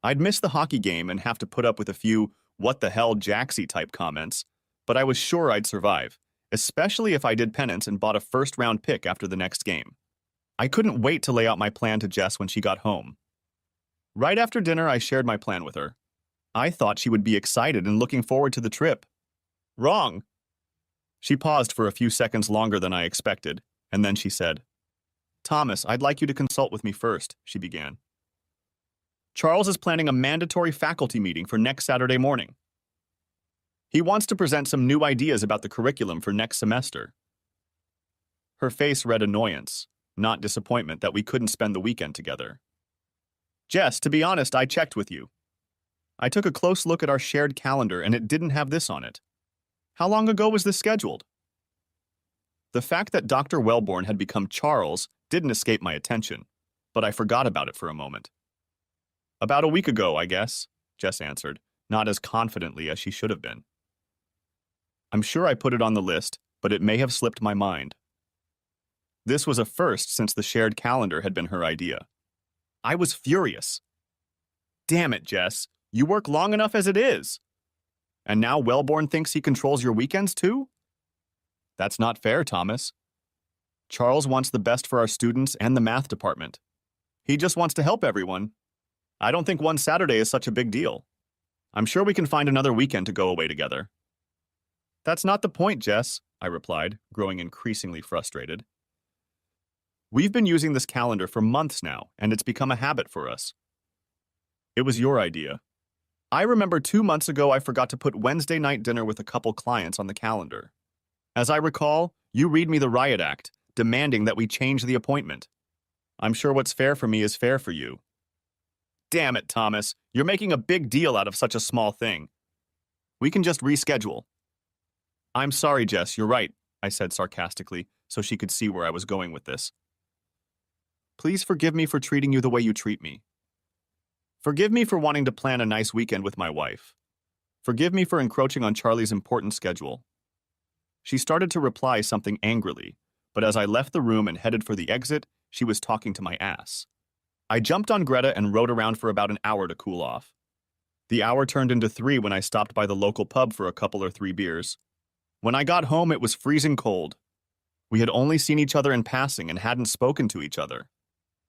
I'd miss the hockey game and have to put up with a few what the hell Jaxie type comments, but I was sure I'd survive, especially if I did penance and bought a first-round pick after the next game. I couldn't wait to lay out my plan to Jess when she got home. Right after dinner, I shared my plan with her. I thought she would be excited and looking forward to the trip. Wrong. She paused for a few seconds longer than I expected, and then she said, "Thomas, I'd like you to consult with me first," she began. "Charles is planning a mandatory faculty meeting for next Saturday morning. He wants to present some new ideas about the curriculum for next semester." Her face read annoyance, not disappointment that we couldn't spend the weekend together. "Jess, to be honest, I checked with you. I took a close look at our shared calendar and it didn't have this on it. How long ago was this scheduled?" The fact that Dr. Wellborn had become Charles didn't escape my attention, but I forgot about it for a moment. "About a week ago, I guess," Jess answered, not as confidently as she should have been. I'm sure I put it on the list, but it may have slipped my mind. This was a first since the shared calendar had been her idea. I was furious. "Damn it, Jess, you work long enough as it is. And now Wellborn thinks he controls your weekends too? That's not fair, Thomas. Charles wants the best for our students and the math department. He just wants to help everyone. I don't think one Saturday is such a big deal. I'm sure we can find another weekend to go away together." "That's not the point, Jess," I replied, growing increasingly frustrated. "We've been using this calendar for months now, and it's become a habit for us. It was your idea. I remember 2 months ago I forgot to put Wednesday night dinner with a couple clients on the calendar. As I recall, you read me the riot act, demanding that we change the appointment. I'm sure what's fair for me is fair for you." "Damn it, Thomas. You're making a big deal out of such a small thing. We can just reschedule." "I'm sorry, Jess, you're right," I said sarcastically, so she could see where I was going with this. "Please forgive me for treating you the way you treat me. Forgive me for wanting to plan a nice weekend with my wife. Forgive me for encroaching on Charlie's important schedule." She started to reply something angrily, but as I left the room and headed for the exit, she was talking to my ass. I jumped on Greta and rode around for about an hour to cool off. The hour turned into 3 when I stopped by the local pub for a couple or 3 beers. When I got home, it was freezing cold. We had only seen each other in passing and hadn't spoken to each other.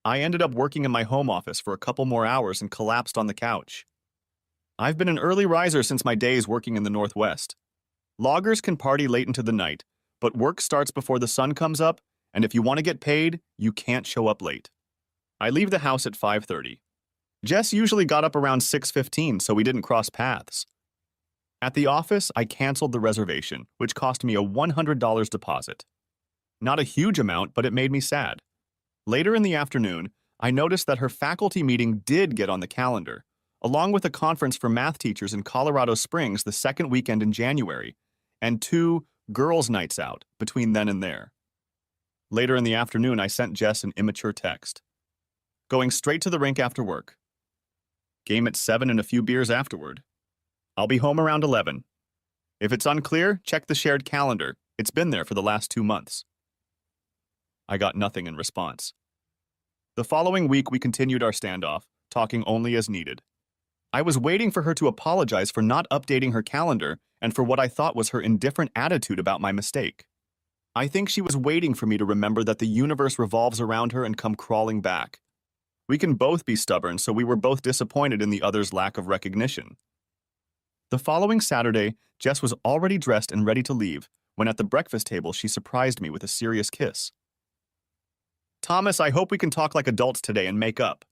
I ended up working in my home office for a couple more hours and collapsed on the couch. I've been an early riser since my days working in the Northwest. Loggers can party late into the night, but work starts before the sun comes up, and if you want to get paid, you can't show up late. I leave the house at 5:30. Jess usually got up around 6:15, so we didn't cross paths. At the office, I canceled the reservation, which cost me a $100 deposit. Not a huge amount, but it made me sad. Later in the afternoon, I noticed that her faculty meeting did get on the calendar, along with a conference for math teachers in Colorado Springs the second weekend in January, and 2 girls' nights out between then and there. Later in the afternoon, I sent Jess an immature text. Going straight to the rink after work. Game at 7 and a few beers afterward. I'll be home around 11. If it's unclear, check the shared calendar. It's been there for the last 2 months. I got nothing in response. The following week, we continued our standoff, talking only as needed. I was waiting for her to apologize for not updating her calendar and for what I thought was her indifferent attitude about my mistake. I think she was waiting for me to remember that the universe revolves around her and come crawling back. We can both be stubborn, so we were both disappointed in the other's lack of recognition. The following Saturday, Jess was already dressed and ready to leave when at the breakfast table she surprised me with a serious kiss. Thomas, I hope we can talk like adults today and make up.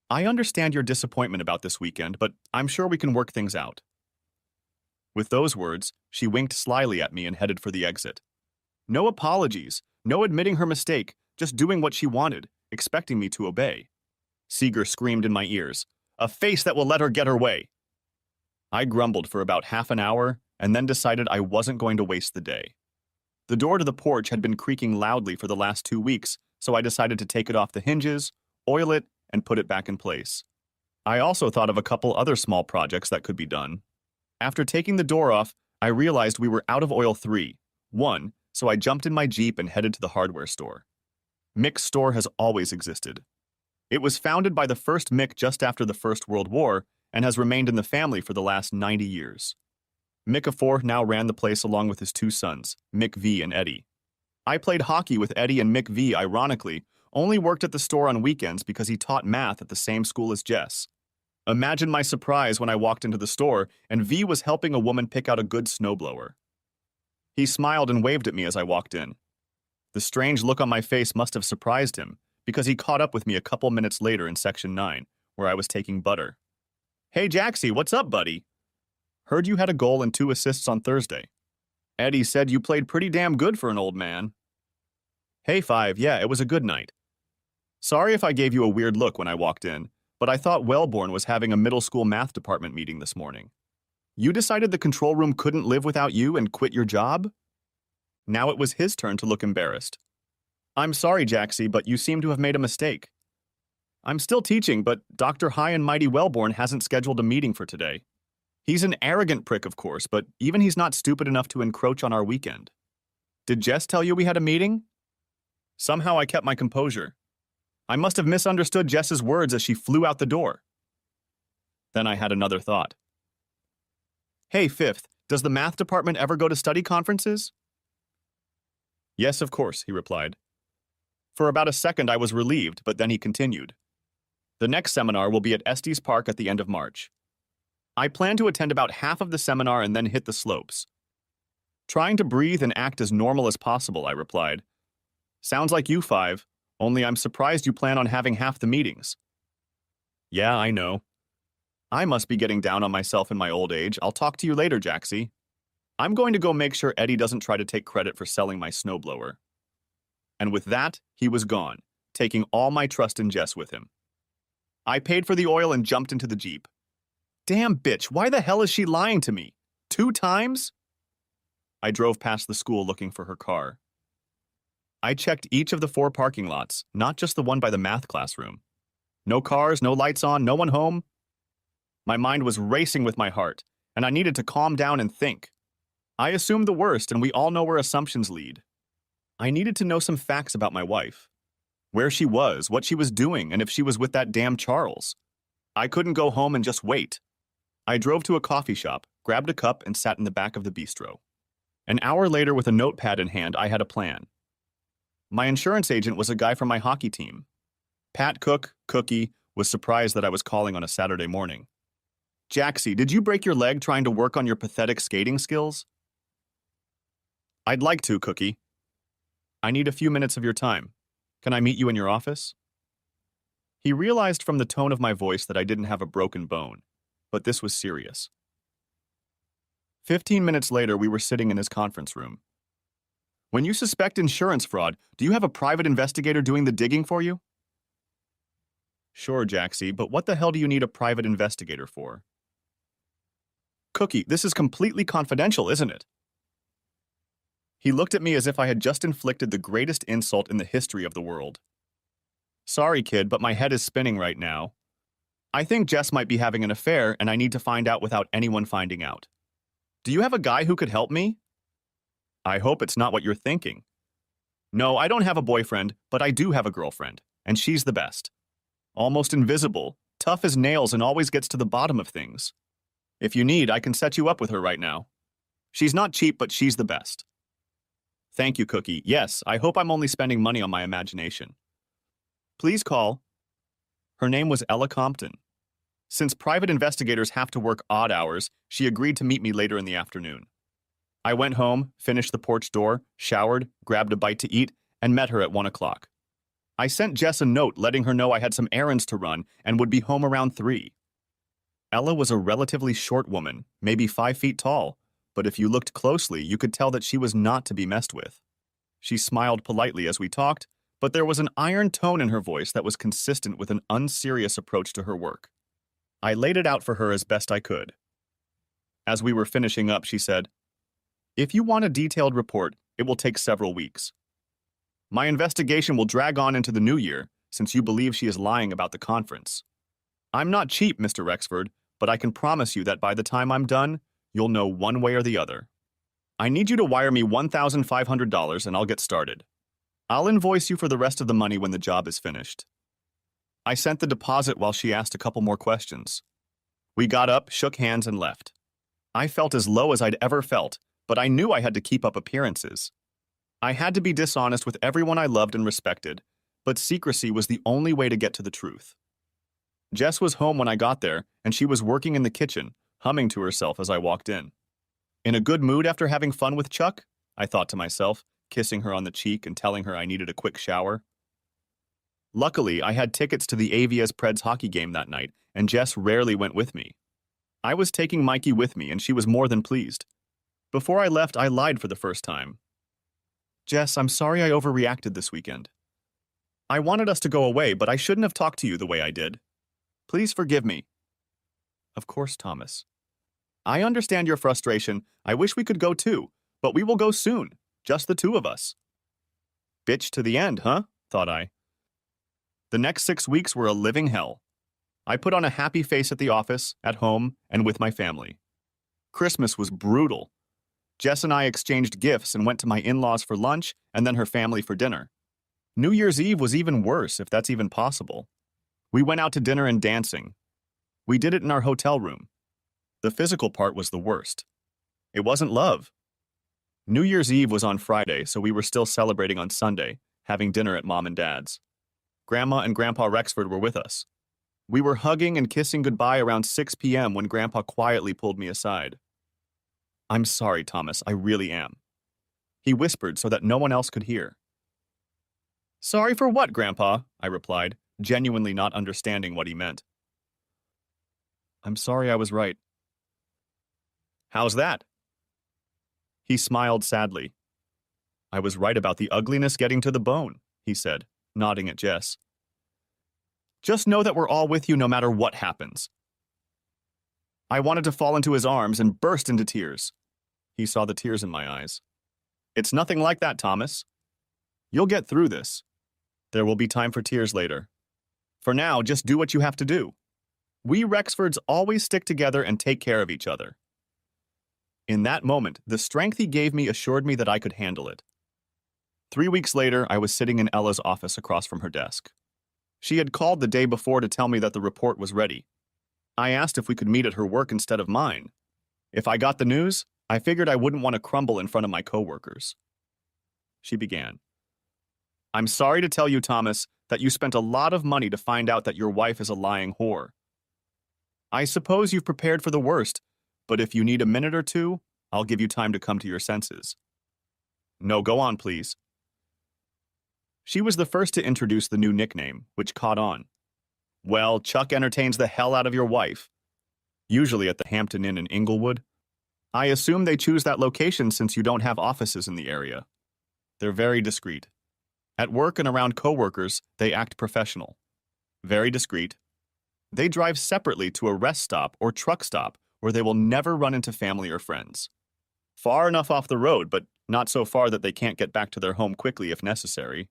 I understand your disappointment about this weekend, but I'm sure we can work things out. With those words, she winked slyly at me and headed for the exit. No apologies, no admitting her mistake, just doing what she wanted, expecting me to obey. Seeger screamed in my ears, "A face that will let her get her way." I grumbled for about half an hour and then decided I wasn't going to waste the day. The door to the porch had been creaking loudly for the last 2 weeks, so I decided to take it off the hinges, oil it, and put it back in place. I also thought of a couple other small projects that could be done. After taking the door off, I realized we were out of oil 1, so I jumped in my Jeep and headed to the hardware store. Mick's store has always existed. It was founded by the first Mick just after the First World War and has remained in the family for the last 90 years. Mick IV now ran the place along with his 2 sons, Mick V and Eddie. I played hockey with Eddie, and Mick V, ironically, only worked at the store on weekends because he taught math at the same school as Jess. Imagine my surprise when I walked into the store and V was helping a woman pick out a good snowblower. He smiled and waved at me as I walked in. The strange look on my face must have surprised him, because he caught up with me a couple minutes later in Section 9, where I was taking butter. "Hey Jaxie, what's up, buddy? Heard you had a goal and 2 assists on Thursday. Eddie said you played pretty damn good for an old man." "Hey Five, yeah, it was a good night. Sorry if I gave you a weird look when I walked in, but I thought Wellborn was having a middle school math department meeting this morning. You decided the control room couldn't live without you and quit your job?" Now it was his turn to look embarrassed. "I'm sorry, Jaxie, but you seem to have made a mistake. I'm still teaching, but Dr. High and Mighty Wellborn hasn't scheduled a meeting for today. He's an arrogant prick, of course, but even he's not stupid enough to encroach on our weekend. Did Jess tell you we had a meeting?" Somehow I kept my composure. I must have misunderstood Jess's words as she flew out the door. Then I had another thought. "Hey, Fifth, does the math department ever go to study conferences?" "Yes, of course," he replied. For about a second I was relieved, but then he continued. "The next seminar will be at Estes Park at the end of March. I plan to attend about half of the seminar and then hit the slopes." "Trying to breathe and act as normal as possible," I replied. "Sounds like you, Five, only I'm surprised you plan on having half the meetings." "Yeah, I know. I must be getting down on myself in my old age. I'll talk to you later, Jaxie. I'm going to go make sure Eddie doesn't try to take credit for selling my snowblower." And with that, he was gone, taking all my trust in Jess with him. I paid for the oil and jumped into the Jeep. Damn bitch, why the hell is she lying to me? 2 times? I drove past the school looking for her car. I checked each of the 4 parking lots, not just the one by the math classroom. No cars, no lights on, no one home. My mind was racing with my heart, and I needed to calm down and think. I assumed the worst, and we all know where assumptions lead. I needed to know some facts about my wife. Where she was, what she was doing, and if she was with that damn Charles. I couldn't go home and just wait. I drove to a coffee shop, grabbed a cup, and sat in the back of the bistro. An hour later, with a notepad in hand, I had a plan. My insurance agent was a guy from my hockey team. Pat Cook, Cookie, was surprised that I was calling on a Saturday morning. "Jaxie, did you break your leg trying to work on your pathetic skating skills?" "I'd like to, Cookie. I need a few minutes of your time. Can I meet you in your office?" He realized from the tone of my voice that I didn't have a broken bone, but this was serious. 15 minutes later, we were sitting in his conference room. "When you suspect insurance fraud, do you have a private investigator doing the digging for you?" "Sure, Jaxie, but what the hell do you need a private investigator for?" "Cookie, this is completely confidential, isn't it?" He looked at me as if I had just inflicted the greatest insult in the history of the world. "Sorry, kid, but my head is spinning right now. I think Jess might be having an affair, and I need to find out without anyone finding out. Do you have a guy who could help me?" "I hope it's not what you're thinking." "No, I don't have a boyfriend, but I do have a girlfriend, and she's the best. Almost invisible, tough as nails and always gets to the bottom of things. If you need, I can set you up with her right now. She's not cheap, but she's the best. Thank you, Cookie. Yes, I hope I'm only spending money on my imagination. Please call. Her name was Ella Compton. Since private investigators have to work odd hours, she agreed to meet me later in the afternoon. I went home, finished the porch door, showered, grabbed a bite to eat, and met her at 1 o'clock. I sent Jess a note letting her know I had some errands to run and would be home around 3. Ella was a relatively short woman, maybe 5 feet tall, but if you looked closely, you could tell that she was not to be messed with. She smiled politely as we talked, but there was an iron tone in her voice that was consistent with an unserious approach to her work. I laid it out for her as best I could. As we were finishing up, she said, "If you want a detailed report, it will take several weeks. My investigation will drag on into the new year, since you believe she is lying about the conference. I'm not cheap, Mr. Rexford, but I can promise you that by the time I'm done, you'll know one way or the other. I need you to wire me $1,500 and I'll get started. I'll invoice you for the rest of the money when the job is finished." I sent the deposit while she asked a couple more questions. We got up, shook hands, and left. I felt as low as I'd ever felt, but I knew I had to keep up appearances. I had to be dishonest with everyone I loved and respected, but secrecy was the only way to get to the truth. Jess was home when I got there, and she was working in the kitchen, humming to herself as I walked in. In a good mood after having fun with Chuck? I thought to myself, kissing her on the cheek and telling her I needed a quick shower. Luckily, I had tickets to the Avias Preds hockey game that night, and Jess rarely went with me. I was taking Mikey with me, and she was more than pleased. Before I left, I lied for the first time. "Jess, I'm sorry I overreacted this weekend. I wanted us to go away, but I shouldn't have talked to you the way I did. Please forgive me." "Of course, Thomas. I understand your frustration. I wish we could go too, but we will go soon, just the two of us." Bitch to the end, huh? Thought I. The next 6 weeks were a living hell. I put on a happy face at the office, at home, and with my family. Christmas was brutal. Jess and I exchanged gifts and went to my in-laws for lunch and then her family for dinner. New Year's Eve was even worse, if that's even possible. We went out to dinner and dancing. We did it in our hotel room. The physical part was the worst. It wasn't love. New Year's Eve was on Friday, so we were still celebrating on Sunday, having dinner at Mom and Dad's. Grandma and Grandpa Rexford were with us. We were hugging and kissing goodbye around 6 p.m. when Grandpa quietly pulled me aside. "I'm sorry, Thomas, I really am." He whispered so that no one else could hear. "Sorry for what, Grandpa?" I replied, genuinely not understanding what he meant. "I'm sorry I was right." "How's that?" He smiled sadly. "I was right about the ugliness getting to the bone," he said, nodding at Jess. "Just know that we're all with you no matter what happens." I wanted to fall into his arms and burst into tears. He saw the tears in my eyes. "It's nothing like that, Thomas. You'll get through this. There will be time for tears later. For now, just do what you have to do. We Rexfords always stick together and take care of each other." In that moment, the strength he gave me assured me that I could handle it. 3 weeks later, I was sitting in Ella's office across from her desk. She had called the day before to tell me that the report was ready. I asked if we could meet at her work instead of mine. If I got the news, I figured I wouldn't want to crumble in front of my coworkers. She began. "I'm sorry to tell you, Thomas, that you spent a lot of money to find out that your wife is a lying whore. I suppose you've prepared for the worst, but if you need a minute or two, I'll give you time to come to your senses." "No, go on, please." She was the first to introduce the new nickname, which caught on. "Well, Chuck entertains the hell out of your wife. Usually at the Hampton Inn in Inglewood. I assume they choose that location since you don't have offices in the area. They're very discreet. At work and around coworkers, they act professional. Very discreet. They drive separately to a rest stop or truck stop where they will never run into family or friends. Far enough off the road, but not so far that they can't get back to their home quickly if necessary.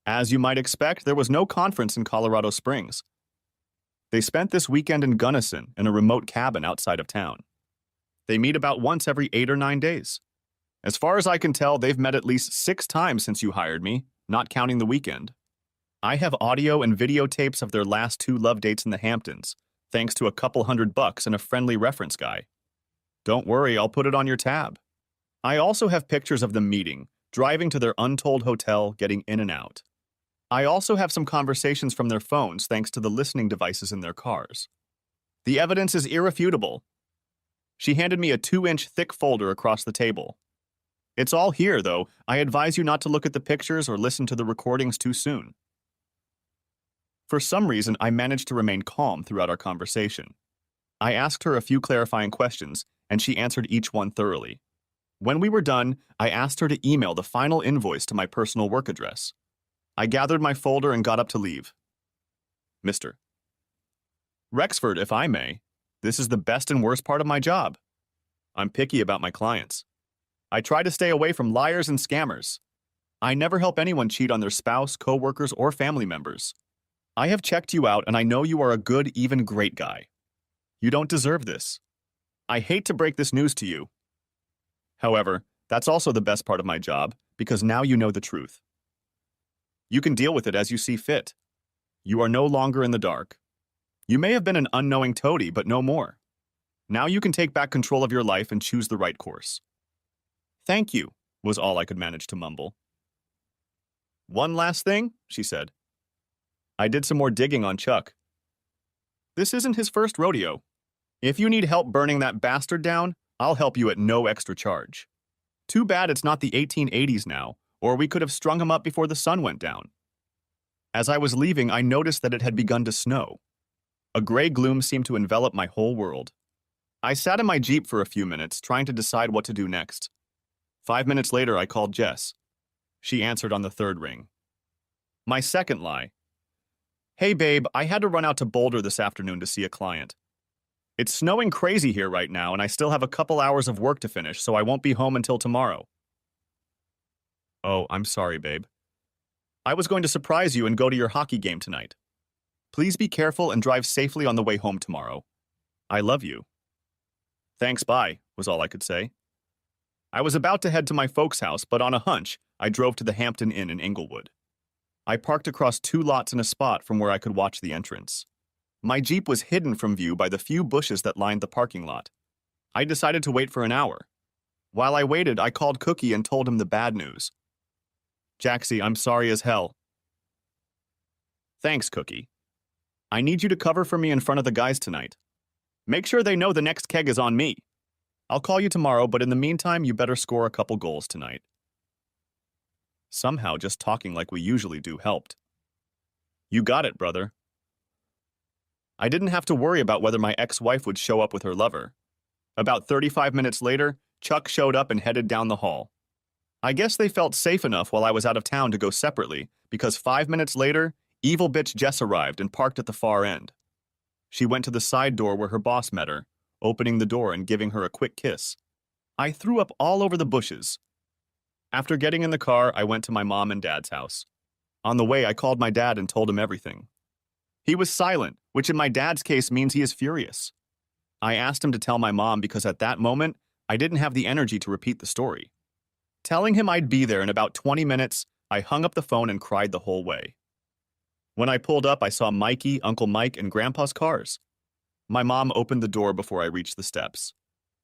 As you might expect, there was no conference in Colorado Springs. They spent this weekend in Gunnison in a remote cabin outside of town. They meet about once every 8 or 9 days. As far as I can tell, they've met at least 6 times since you hired me, not counting the weekend. I have audio and videotapes of their last 2 love dates in the Hamptons, thanks to a couple $100 and a friendly reference guy. Don't worry, I'll put it on your tab. I also have pictures of them meeting, driving to their untold hotel, getting in and out. I also have some conversations from their phones thanks to the listening devices in their cars. The evidence is irrefutable. She handed me a 2-inch thick folder across the table. It's all here, though. I advise you not to look at the pictures or listen to the recordings too soon. For some reason, I managed to remain calm throughout our conversation. I asked her a few clarifying questions, and she answered each one thoroughly. When we were done, I asked her to email the final invoice to my personal work address. I gathered my folder and got up to leave. Mr. Rexford, if I may, this is the best and worst part of my job. I'm picky about my clients. I try to stay away from liars and scammers. I never help anyone cheat on their spouse, co-workers, or family members. I have checked you out, and I know you are a good, even great guy. You don't deserve this. I hate to break this news to you. However, that's also the best part of my job, because now you know the truth. You can deal with it as you see fit. You are no longer in the dark. You may have been an unknowing toady, but no more. Now you can take back control of your life and choose the right course. Thank you, was all I could manage to mumble. One last thing, she said. I did some more digging on Chuck. This isn't his first rodeo. If you need help burning that bastard down, I'll help you at no extra charge. Too bad it's not the 1880s now, or we could have strung him up before the sun went down. As I was leaving, I noticed that it had begun to snow. A gray gloom seemed to envelop my whole world. I sat in my Jeep for a few minutes, trying to decide what to do next. 5 minutes later, I called Jess. She answered on the 3rd ring. My second lie. Hey babe, I had to run out to Boulder this afternoon to see a client. It's snowing crazy here right now, and I still have a couple hours of work to finish, so I won't be home until tomorrow. Oh, I'm sorry, babe. I was going to surprise you and go to your hockey game tonight. Please be careful and drive safely on the way home tomorrow. I love you. Thanks, bye, was all I could say. I was about to head to my folks' house, but on a hunch, I drove to the Hampton Inn in Inglewood. I parked across 2 lots in a spot from where I could watch the entrance. My Jeep was hidden from view by the few bushes that lined the parking lot. I decided to wait for an hour. While I waited, I called Cookie and told him the bad news. Jaxie, I'm sorry as hell. Thanks, Cookie. I need you to cover for me in front of the guys tonight. Make sure they know the next keg is on me. I'll call you tomorrow, but in the meantime, you better score a couple goals tonight. Somehow, just talking like we usually do helped. You got it, brother. I didn't have to worry about whether my ex-wife would show up with her lover. About 35 minutes later, Chuck showed up and headed down the hall. I guess they felt safe enough while I was out of town to go separately, because 5 minutes later, evil bitch Jess arrived and parked at the far end. She went to the side door where her boss met her, opening the door and giving her a quick kiss. I threw up all over the bushes. After getting in the car, I went to my mom and dad's house. On the way, I called my dad and told him everything. He was silent, which in my dad's case means he is furious. I asked him to tell my mom because at that moment, I didn't have the energy to repeat the story. Telling him I'd be there in about 20 minutes, I hung up the phone and cried the whole way. When I pulled up, I saw Mikey, Uncle Mike, and Grandpa's cars. My mom opened the door before I reached the steps.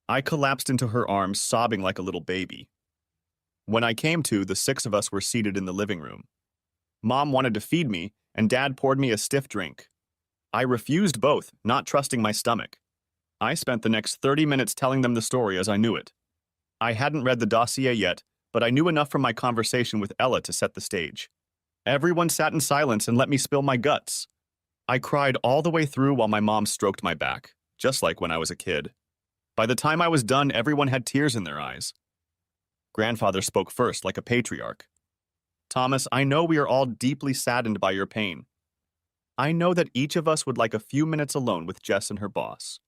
I collapsed into her arms, sobbing like a little baby. When I came to, the 6 of us were seated in the living room. Mom wanted to feed me, and Dad poured me a stiff drink. I refused both, not trusting my stomach. I spent the next 30 minutes telling them the story as I knew it. I hadn't read the dossier yet, but I knew enough from my conversation with Ella to set the stage. Everyone sat in silence and let me spill my guts. I cried all the way through while my mom stroked my back, just like when I was a kid. By the time I was done, everyone had tears in their eyes. Grandfather spoke first, like a patriarch. Thomas, I know we are all deeply saddened by your pain. I know that each of us would like a few minutes alone with Jess and her boss.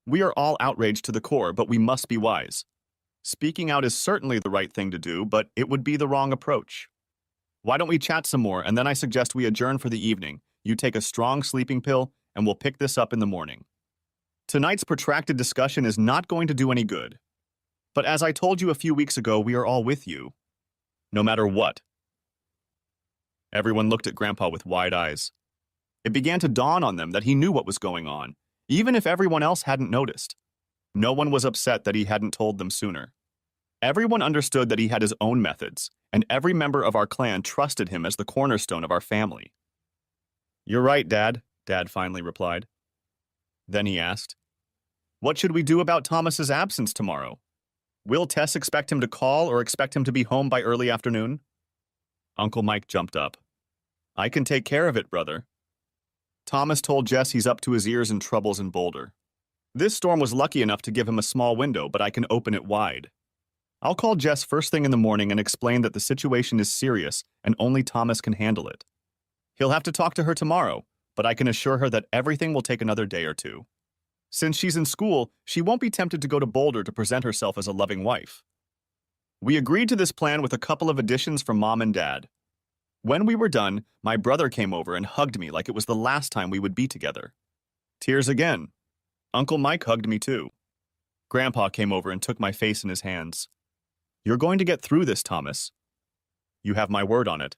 We are all outraged to the core, but we must be wise. Speaking out is certainly the right thing to do, but it would be the wrong approach. Why don't we chat some more, and then I suggest we adjourn for the evening. You take a strong sleeping pill, and we'll pick this up in the morning. Tonight's protracted discussion is not going to do any good. But as I told you a few weeks ago, we are all with you. No matter what. Everyone looked at Grandpa with wide eyes. It began to dawn on them that he knew what was going on, even if everyone else hadn't noticed. No one was upset that he hadn't told them sooner. Everyone understood that he had his own methods, and every member of our clan trusted him as the cornerstone of our family. "You're right, Dad," Dad finally replied. Then he asked, "What should we do about Thomas's absence tomorrow? Will Tess expect him to call or expect him to be home by early afternoon?" Uncle Mike jumped up. "I can take care of it, brother. Thomas told Jess he's up to his ears in troubles in Boulder. This storm was lucky enough to give him a small window, but I can open it wide. I'll call Jess first thing in the morning and explain that the situation is serious and only Thomas can handle it. He'll have to talk to her tomorrow, but I can assure her that everything will take another day or two. Since she's in school, she won't be tempted to go to Boulder to present herself as a loving wife." We agreed to this plan with a couple of additions from Mom and Dad. When we were done, my brother came over and hugged me like it was the last time we would be together. Tears again. Uncle Mike hugged me too. Grandpa came over and took my face in his hands. "You're going to get through this, Thomas. You have my word on it."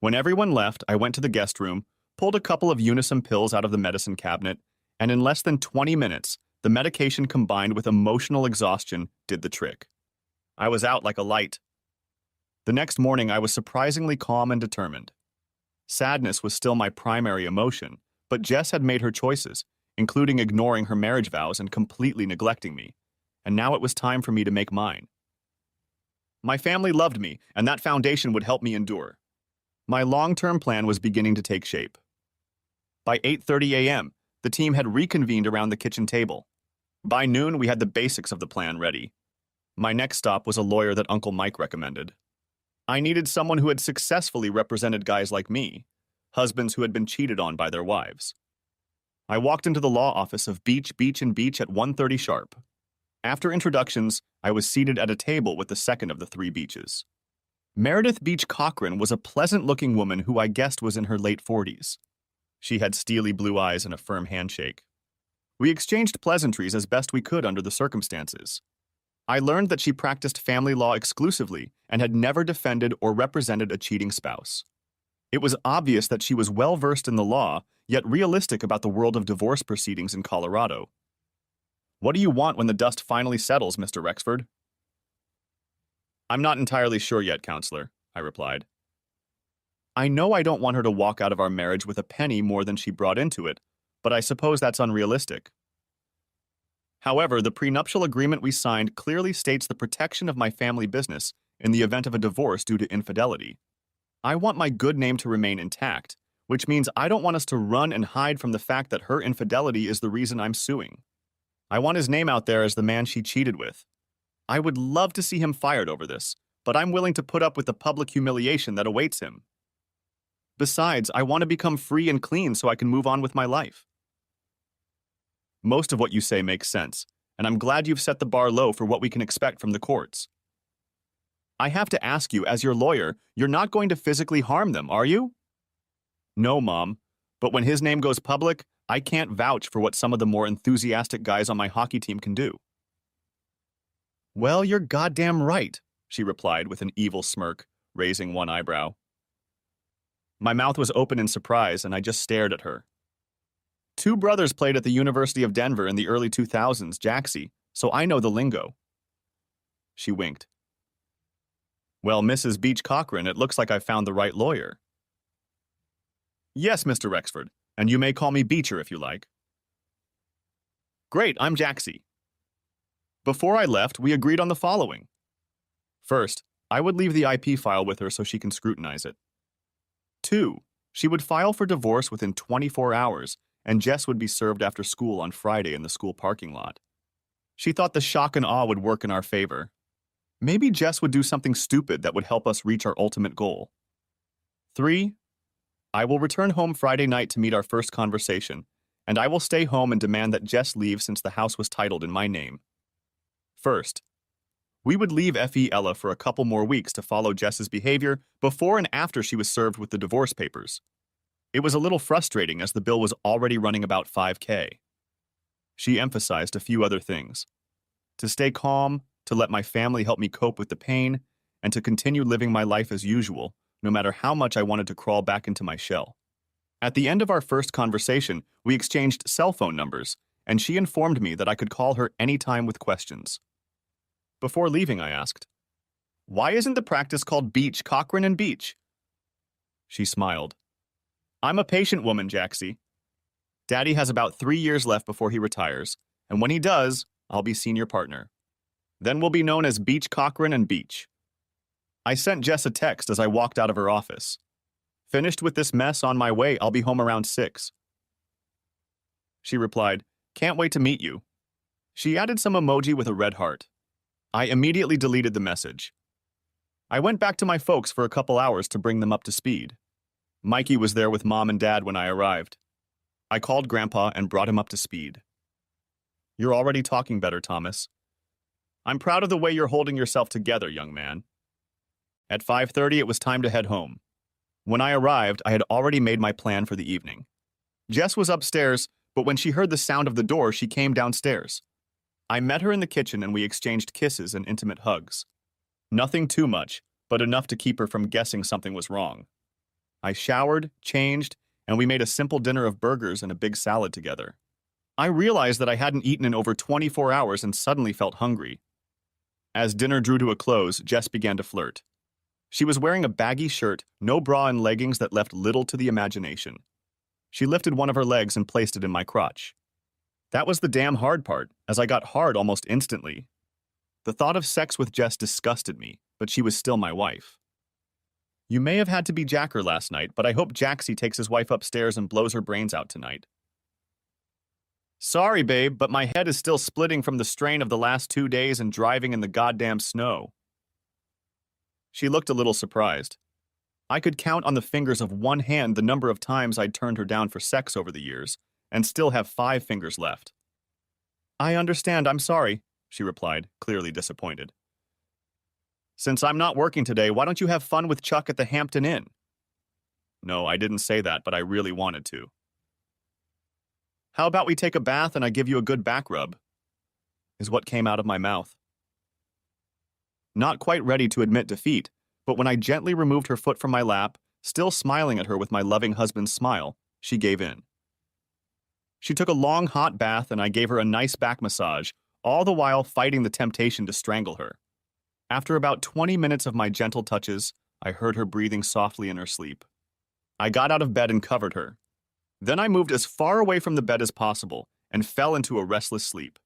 When everyone left, I went to the guest room, pulled a couple of Unison pills out of the medicine cabinet, and in less than 20 minutes, the medication combined with emotional exhaustion did the trick. I was out like a light. The next morning, I was surprisingly calm and determined. Sadness was still my primary emotion, but Jess had made her choices, including ignoring her marriage vows and completely neglecting me, and now it was time for me to make mine. My family loved me, and that foundation would help me endure. My long-term plan was beginning to take shape. By 8:30 a.m., the team had reconvened around the kitchen table. By noon, we had the basics of the plan ready. My next stop was a lawyer that Uncle Mike recommended. I needed someone who had successfully represented guys like me, husbands who had been cheated on by their wives. I walked into the law office of Beach, Beach at 1:30 sharp. After introductions, I was seated at a table with the second of the three Beaches. Meredith Beach Cochran was a pleasant-looking woman who I guessed was in her late 40s. She had steely blue eyes and a firm handshake. We exchanged pleasantries as best we could under the circumstances. I learned that she practiced family law exclusively and had never defended or represented a cheating spouse. It was obvious that she was well-versed in the law, yet realistic about the world of divorce proceedings in Colorado. "What do you want when the dust finally settles, Mr. Rexford?" "I'm not entirely sure yet, counselor," I replied. I know I don't want her to walk out of our marriage with a penny more than she brought into it, but I suppose that's unrealistic. However, the prenuptial agreement we signed clearly states the protection of my family business in the event of a divorce due to infidelity. I want my good name to remain intact, which means I don't want us to run and hide from the fact that her infidelity is the reason I'm suing. I want his name out there as the man she cheated with. I would love to see him fired over this, but I'm willing to put up with the public humiliation that awaits him. Besides, I want to become free and clean so I can move on with my life. Most of what you say makes sense, and I'm glad you've set the bar low for what we can expect from the courts. I have to ask you, as your lawyer, you're not going to physically harm them, are you? No, Mom, but when his name goes public, I can't vouch for what some of the more enthusiastic guys on my hockey team can do. Well, you're goddamn right, she replied with an evil smirk, raising one eyebrow. My mouth was open in surprise, and I just stared at her. Two brothers played at the University of Denver in the early 2000s, Jaxie, so I know the lingo. She winked. Well, Mrs. Beach Cochran, it looks like I found the right lawyer. Yes, Mr. Rexford, and you may call me Beecher if you like. Great, I'm Jaxie. Before I left, we agreed on the following. First, I would leave the IP file with her so she can scrutinize it. 2, she would file for divorce within 24 hours, and Jess would be served after school on Friday in the school parking lot. She thought the shock and awe would work in our favor. Maybe Jess would do something stupid that would help us reach our ultimate goal. 3, I will return home Friday night to meet our first conversation, and I will stay home and demand that Jess leave since the house was titled in my name. First, we would leave F.E. Ella for a couple more weeks to follow Jess's behavior before and after she was served with the divorce papers. It was a little frustrating as the bill was already running about $5,000. She emphasized a few other things. To stay calm, to let my family help me cope with the pain, and to continue living my life as usual, no matter how much I wanted to crawl back into my shell. At the end of our first conversation, we exchanged cell phone numbers, and she informed me that I could call her anytime with questions. Before leaving, I asked, "Why isn't the practice called Beach, Cochran and Beach?" She smiled. "I'm a patient woman, Jaxie. Daddy has about 3 years left before he retires, and when he does, I'll be senior partner. Then we'll be known as Beach, Cochran and Beach." I sent Jess a text as I walked out of her office. "Finished with this mess on my way, I'll be home around 6. She replied, "Can't wait to meet you." She added some emoji with a red heart. I immediately deleted the message. I went back to my folks for a couple hours to bring them up to speed. Mikey was there with Mom and Dad when I arrived. I called Grandpa and brought him up to speed. "You're already talking better, Thomas. I'm proud of the way you're holding yourself together, young man." At 5:30, it was time to head home. When I arrived, I had already made my plan for the evening. Jess was upstairs, but when she heard the sound of the door, she came downstairs. I met her in the kitchen and we exchanged kisses and intimate hugs. Nothing too much, but enough to keep her from guessing something was wrong. I showered, changed, and we made a simple dinner of burgers and a big salad together. I realized that I hadn't eaten in over 24 hours and suddenly felt hungry. As dinner drew to a close, Jess began to flirt. She was wearing a baggy shirt, no bra and leggings that left little to the imagination. She lifted one of her legs and placed it in my crotch. That was the damn hard part, as I got hard almost instantly. The thought of sex with Jess disgusted me, but she was still my wife. "You may have had to be Jacker last night, but I hope Jaxie takes his wife upstairs and blows her brains out tonight." "Sorry, babe, but my head is still splitting from the strain of the last 2 days and driving in the goddamn snow." She looked a little surprised. I could count on the fingers of one hand the number of times I'd turned her down for sex over the years, and still have 5 fingers left. "I understand, I'm sorry," she replied, clearly disappointed. "Since I'm not working today, why don't you have fun with Chuck at the Hampton Inn?" No, I didn't say that, but I really wanted to. "How about we take a bath and I give you a good back rub?" is what came out of my mouth. Not quite ready to admit defeat, but when I gently removed her foot from my lap, still smiling at her with my loving husband's smile, she gave in. She took a long hot bath and I gave her a nice back massage, all the while fighting the temptation to strangle her. After about 20 minutes of my gentle touches, I heard her breathing softly in her sleep. I got out of bed and covered her. Then I moved as far away from the bed as possible and fell into a restless sleep.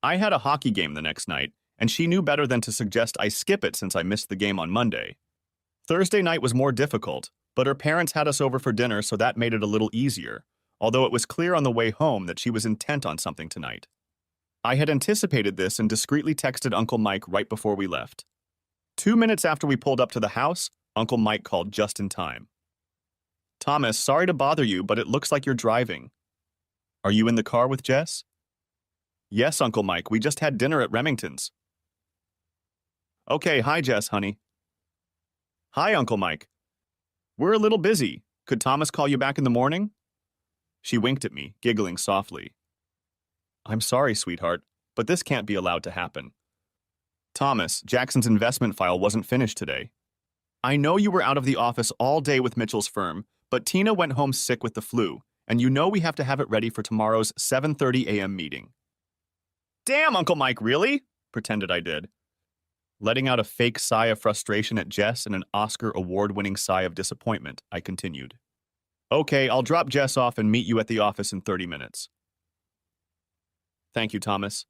I had a hockey game the next night, and she knew better than to suggest I skip it since I missed the game on Monday. Thursday night was more difficult, but her parents had us over for dinner, so that made it a little easier, although it was clear on the way home that she was intent on something tonight. I had anticipated this and discreetly texted Uncle Mike right before we left. 2 minutes after we pulled up to the house, Uncle Mike called just in time. "Thomas, sorry to bother you, but it looks like you're driving. Are you in the car with Jess?" "Yes, Uncle Mike, we just had dinner at Remington's." "Okay, hi Jess, honey." "Hi, Uncle Mike. We're a little busy. Could Thomas call you back in the morning?" She winked at me, giggling softly. "I'm sorry, sweetheart, but this can't be allowed to happen. Thomas, Jackson's investment file wasn't finished today. I know you were out of the office all day with Mitchell's firm, but Tina went home sick with the flu, and you know we have to have it ready for tomorrow's 7:30 a.m. meeting." "Damn, Uncle Mike, really?" pretended I did. Letting out a fake sigh of frustration at Jess and an Oscar award-winning sigh of disappointment, I continued. "Okay, I'll drop Jess off and meet you at the office in 30 minutes. "Thank you, Thomas.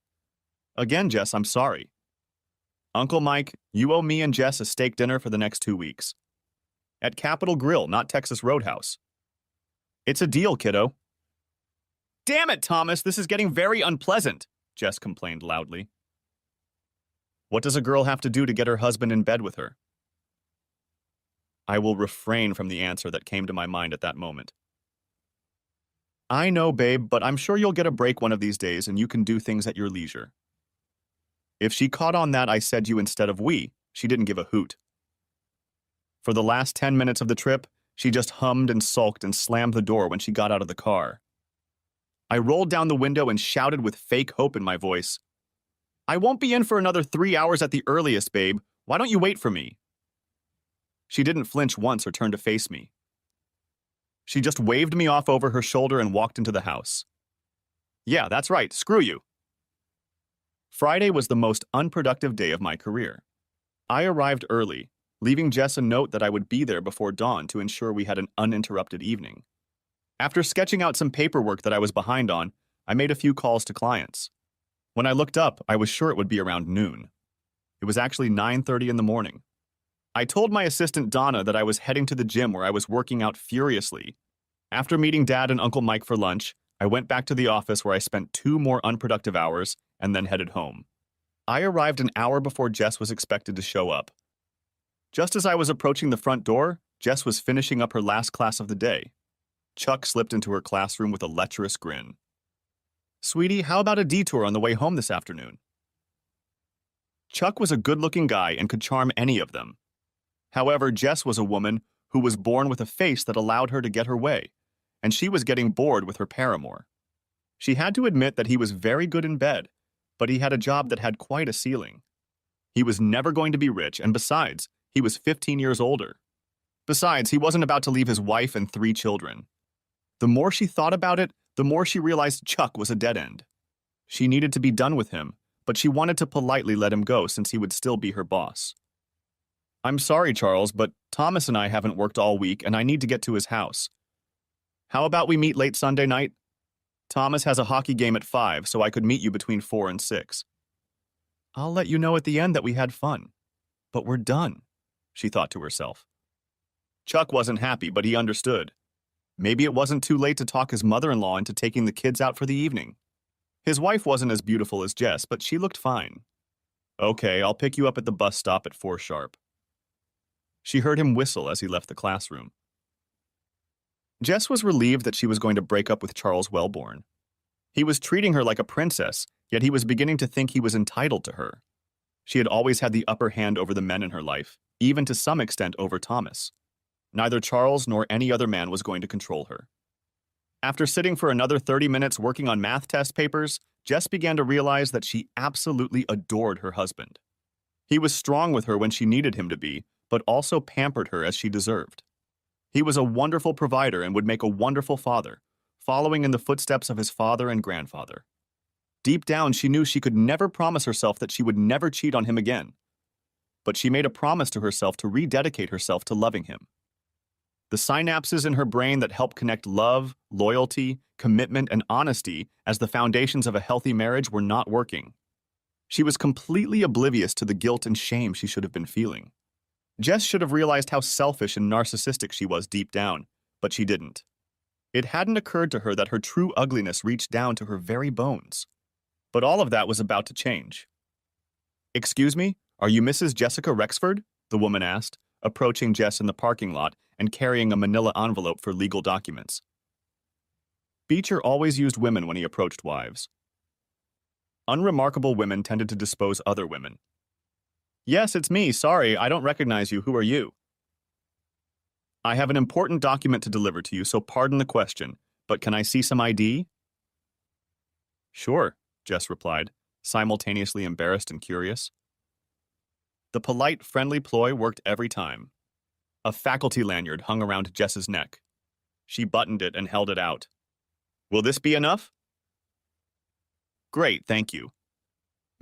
Again, Jess, I'm sorry. Uncle Mike, you owe me and Jess a steak dinner for the next 2 weeks. At Capitol Grill, not Texas Roadhouse. It's a deal, kiddo." "Damn it, Thomas, this is getting very unpleasant," Jess complained loudly. What does a girl have to do to get her husband in bed with her? I will refrain from the answer that came to my mind at that moment. "I know, babe, but I'm sure you'll get a break one of these days and you can do things at your leisure." If she caught on that I said you instead of we, she didn't give a hoot. For the last 10 minutes of the trip, she just hummed and sulked and slammed the door when she got out of the car. I rolled down the window and shouted with fake hope in my voice, "I won't be in for another 3 hours at the earliest, babe. Why don't you wait for me?" She didn't flinch once or turn to face me. She just waved me off over her shoulder and walked into the house. Yeah, that's right, screw you. Friday was the most unproductive day of my career. I arrived early, leaving Jess a note that I would be there before dawn to ensure we had an uninterrupted evening. After sketching out some paperwork that I was behind on, I made a few calls to clients. When I looked up, I was sure it would be around noon. It was actually 9:30 in the morning. I told my assistant Donna that I was heading to the gym where I was working out furiously. After meeting Dad and Uncle Mike for lunch, I went back to the office where I spent 2 more unproductive hours and then headed home. I arrived an hour before Jess was expected to show up. Just as I was approaching the front door, Jess was finishing up her last class of the day. Chuck slipped into her classroom with a lecherous grin. Sweetie, how about a detour on the way home this afternoon? Chuck was a good-looking guy and could charm any of them. However, Jess was a woman who was born with a face that allowed her to get her way, and she was getting bored with her paramour. She had to admit that he was very good in bed, but he had a job that had quite a ceiling. He was never going to be rich, and besides, he was 15 years older. Besides, he wasn't about to leave his wife and 3 children. The more she thought about it, the more she realized Chuck was a dead end. She needed to be done with him, but she wanted to politely let him go since he would still be her boss. I'm sorry, Charles, but Thomas and I haven't worked all week and I need to get to his house. How about we meet late Sunday night? Thomas has a hockey game at 5, so I could meet you between 4 and 6. I'll let you know at the end that we had fun. But we're done, she thought to herself. Chuck wasn't happy, but he understood. Maybe it wasn't too late to talk his mother-in-law into taking the kids out for the evening. His wife wasn't as beautiful as Jess, but she looked fine. Okay, I'll pick you up at the bus stop at 4 sharp. She heard him whistle as he left the classroom. Jess was relieved that she was going to break up with Charles Wellborn. He was treating her like a princess, yet he was beginning to think he was entitled to her. She had always had the upper hand over the men in her life, even to some extent over Thomas. Neither Charles nor any other man was going to control her. After sitting for another 30 minutes working on math test papers, Jess began to realize that she absolutely adored her husband. He was strong with her when she needed him to be, but also pampered her as she deserved. He was a wonderful provider and would make a wonderful father, following in the footsteps of his father and grandfather. Deep down, she knew she could never promise herself that she would never cheat on him again. But she made a promise to herself to rededicate herself to loving him. The synapses in her brain that help connect love, loyalty, commitment, and honesty as the foundations of a healthy marriage were not working. She was completely oblivious to the guilt and shame she should have been feeling. Jess should have realized how selfish and narcissistic she was deep down, but she didn't. It hadn't occurred to her that her true ugliness reached down to her very bones. But all of that was about to change. Excuse me, are you Mrs. Jessica Rexford? The woman asked, approaching Jess in the parking lot and carrying a manila envelope for legal documents. Beecher always used women when he approached wives. Unremarkable women tended to dispose other women. Yes, it's me. Sorry, I don't recognize you. Who are you? I have an important document to deliver to you, so pardon the question, but can I see some ID? Sure, Jess replied, simultaneously embarrassed and curious. The polite, friendly ploy worked every time. A faculty lanyard hung around Jess's neck. She buttoned it and held it out. Will this be enough? Great, thank you.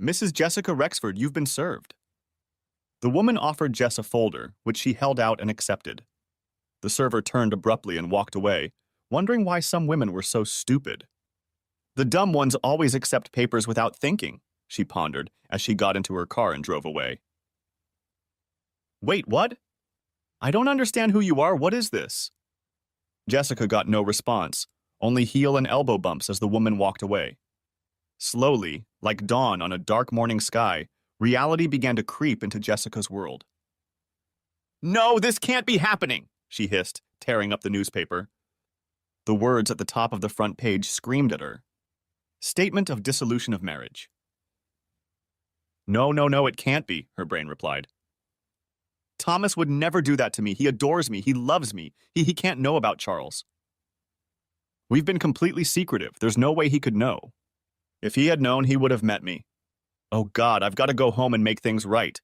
Mrs. Jessica Rexford, you've been served. The woman offered Jess a folder, which she held out and accepted. The server turned abruptly and walked away, wondering why some women were so stupid. The dumb ones always accept papers without thinking, she pondered as she got into her car and drove away. Wait, what? I don't understand who you are. What is this? Jessica got no response, only heel and elbow bumps as the woman walked away. Slowly, like dawn on a dark morning sky, reality began to creep into Jessica's world. No, this can't be happening, she hissed, tearing up the newspaper. The words at the top of the front page screamed at her. Statement of dissolution of marriage. No, it can't be, her brain replied. Thomas would never do that to me. He adores me. He loves me. He can't know about Charles. We've been completely secretive. There's no way he could know. If he had known, he would have met me. Oh God, I've got to go home and make things right.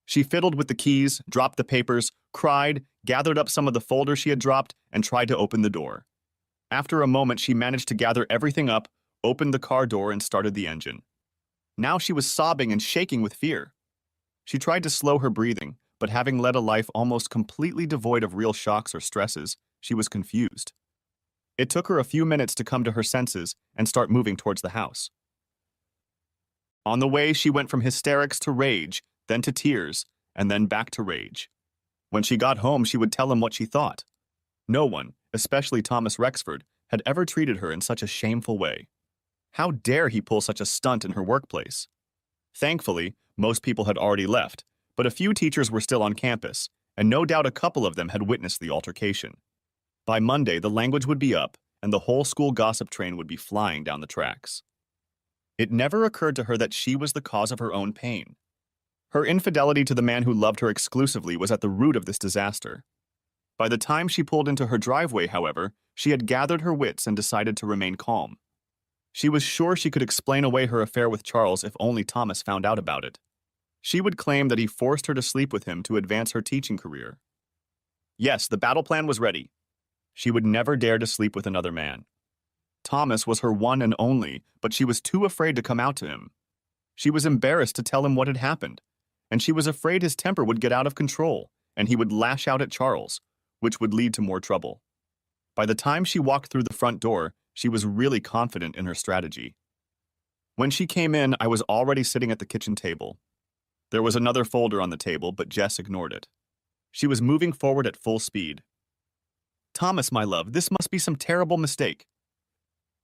She fiddled with the keys, dropped the papers, cried, gathered up some of the folders she had dropped, and tried to open the door. After a moment, she managed to gather everything up, opened the car door, and started the engine. Now she was sobbing and shaking with fear. She tried to slow her breathing, but having led a life almost completely devoid of real shocks or stresses, she was confused. It took her a few minutes to come to her senses and start moving towards the house. On the way, she went from hysterics to rage, then to tears, and then back to rage. When she got home, she would tell him what she thought. No one, especially Thomas Rexford, had ever treated her in such a shameful way. How dare he pull such a stunt in her workplace? Thankfully, most people had already left, but a few teachers were still on campus, and no doubt a couple of them had witnessed the altercation. By Monday, the language would be up, and the whole school gossip train would be flying down the tracks. It never occurred to her that she was the cause of her own pain. Her infidelity to the man who loved her exclusively was at the root of this disaster. By the time she pulled into her driveway, however, she had gathered her wits and decided to remain calm. She was sure she could explain away her affair with Charles if only Thomas found out about it. She would claim that he forced her to sleep with him to advance her teaching career. Yes, the battle plan was ready. She would never dare to sleep with another man. Thomas was her one and only, but she was too afraid to come out to him. She was embarrassed to tell him what had happened, and she was afraid his temper would get out of control, and he would lash out at Charles, which would lead to more trouble. By the time she walked through the front door, she was really confident in her strategy. When she came in, I was already sitting at the kitchen table. There was another folder on the table, but Jess ignored it. She was moving forward at full speed. "Thomas, my love, this must be some terrible mistake.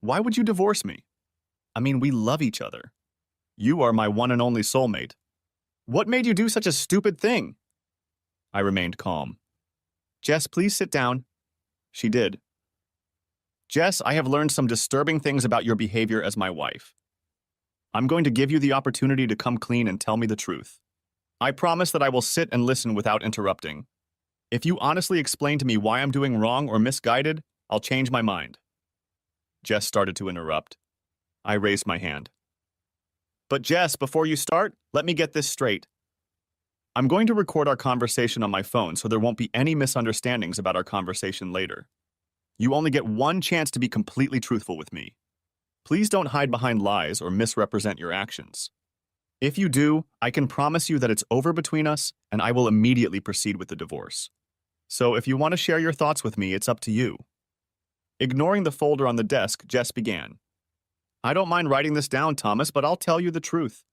Why would you divorce me? I mean, we love each other. You are my one and only soulmate. What made you do such a stupid thing?" I remained calm. "Jess, please sit down." She did. "Jess, I have learned some disturbing things about your behavior as my wife. I'm going to give you the opportunity to come clean and tell me the truth. I promise that I will sit and listen without interrupting. If you honestly explain to me why I'm doing wrong or misguided, I'll change my mind." Jess started to interrupt. I raised my hand. "But Jess, before you start, let me get this straight. I'm going to record our conversation on my phone so there won't be any misunderstandings about our conversation later. You only get one chance to be completely truthful with me. Please don't hide behind lies or misrepresent your actions. If you do, I can promise you that it's over between us and I will immediately proceed with the divorce. So if you want to share your thoughts with me, it's up to you." Ignoring the folder on the desk, Jess began. "I don't mind writing this down, Thomas, but I'll tell you the truth.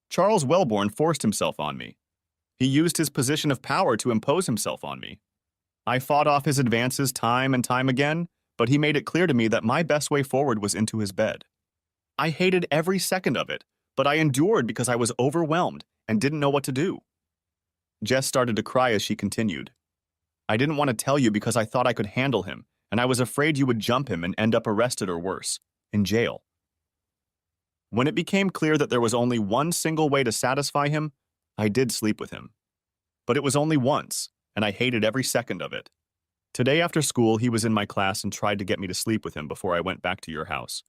Charles Wellborn forced himself on me. He used his position of power to impose himself on me. I fought off his advances time and time again, but he made it clear to me that my best way forward was into his bed. I hated every second of it, but I endured because I was overwhelmed and didn't know what to do." Jess started to cry as she continued. "I didn't want to tell you because I thought I could handle him, and I was afraid you would jump him and end up arrested or worse, in jail. When it became clear that there was only one single way to satisfy him, I did sleep with him. But it was only once, and I hated every second of it. Today after school, he was in my class and tried to get me to sleep with him before I went back to your house.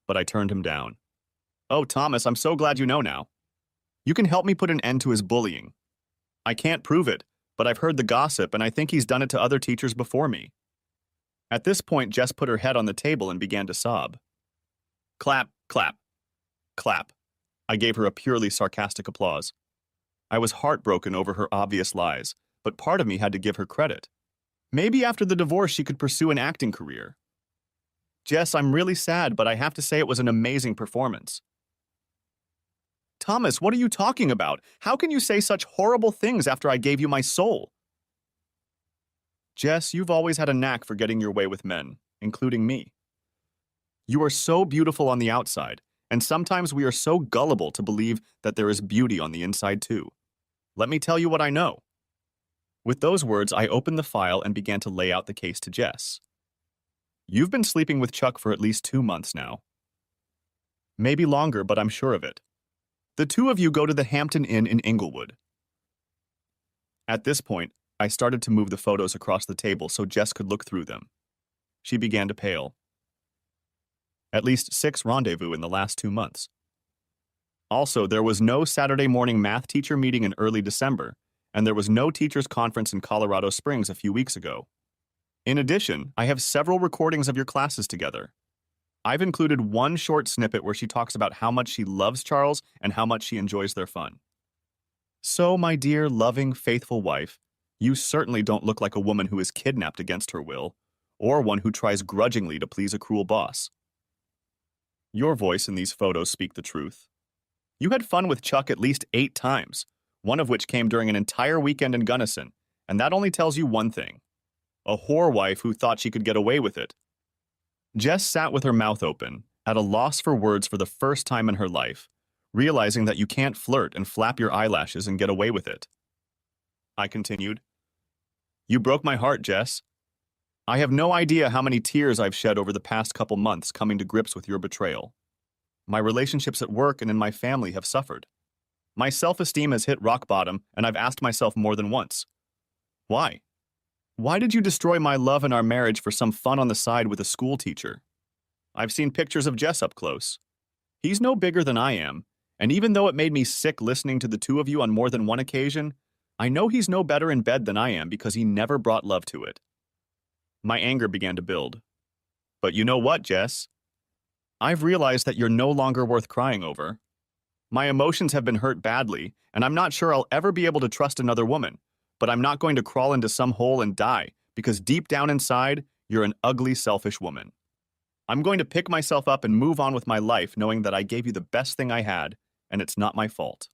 But I turned him down. Oh, Thomas, I'm so glad you know now. You can help me put an end to his bullying. I can't prove it, but I've heard the gossip, and I think he's done it to other teachers before me." At this point, Jess put her head on the table and began to sob. Clap, clap, clap. I gave her a purely sarcastic applause. I was heartbroken over her obvious lies, but part of me had to give her credit. Maybe after the divorce she could pursue an acting career. "Jess, I'm really sad, but I have to say it was an amazing performance." "Thomas, what are you talking about? How can you say such horrible things after I gave you my soul?" "Jess, you've always had a knack for getting your way with men, including me. You are so beautiful on the outside, and sometimes we are so gullible to believe that there is beauty on the inside too. Let me tell you what I know." With those words, I opened the file and began to lay out the case to Jess. "You've been sleeping with Chuck for at least 2 months now. Maybe longer, but I'm sure of it. The two of you go to the Hampton Inn in Inglewood." At this point, I started to move the photos across the table so Jess could look through them. She began to pale. "At least 6 rendezvous in the last 2 months. Also, there was no Saturday morning math teacher meeting in early December, and there was no teachers' conference in Colorado Springs a few weeks ago. In addition, I have several recordings of your classes together. I've included one short snippet where she talks about how much she loves Charles and how much she enjoys their fun. So, my dear, loving, faithful wife, you certainly don't look like a woman who is kidnapped against her will, or one who tries grudgingly to please a cruel boss. Your voice and these photos speak the truth. You had fun with Chuck at least 8 times, one of which came during an entire weekend in Gunnison, and that only tells you one thing. A whore wife who thought she could get away with it. Jess sat with her mouth open, at a loss for words for the first time in her life, realizing that you can't flirt and flap your eyelashes and get away with it. I continued. You broke my heart, Jess. I have no idea how many tears I've shed over the past couple months coming to grips with your betrayal. My relationships at work and in my family have suffered. My self-esteem has hit rock bottom, and I've asked myself more than once, why? Why did you destroy my love and our marriage for some fun on the side with a school teacher? I've seen pictures of Jess up close. He's no bigger than I am, and even though it made me sick listening to the two of you on more than one occasion, I know he's no better in bed than I am because he never brought love to it. My anger began to build. But you know what, Jess? I've realized that you're no longer worth crying over. My emotions have been hurt badly, and I'm not sure I'll ever be able to trust another woman, but I'm not going to crawl into some hole and die because deep down inside, you're an ugly, selfish woman. I'm going to pick myself up and move on with my life knowing that I gave you the best thing I had, and it's not my fault.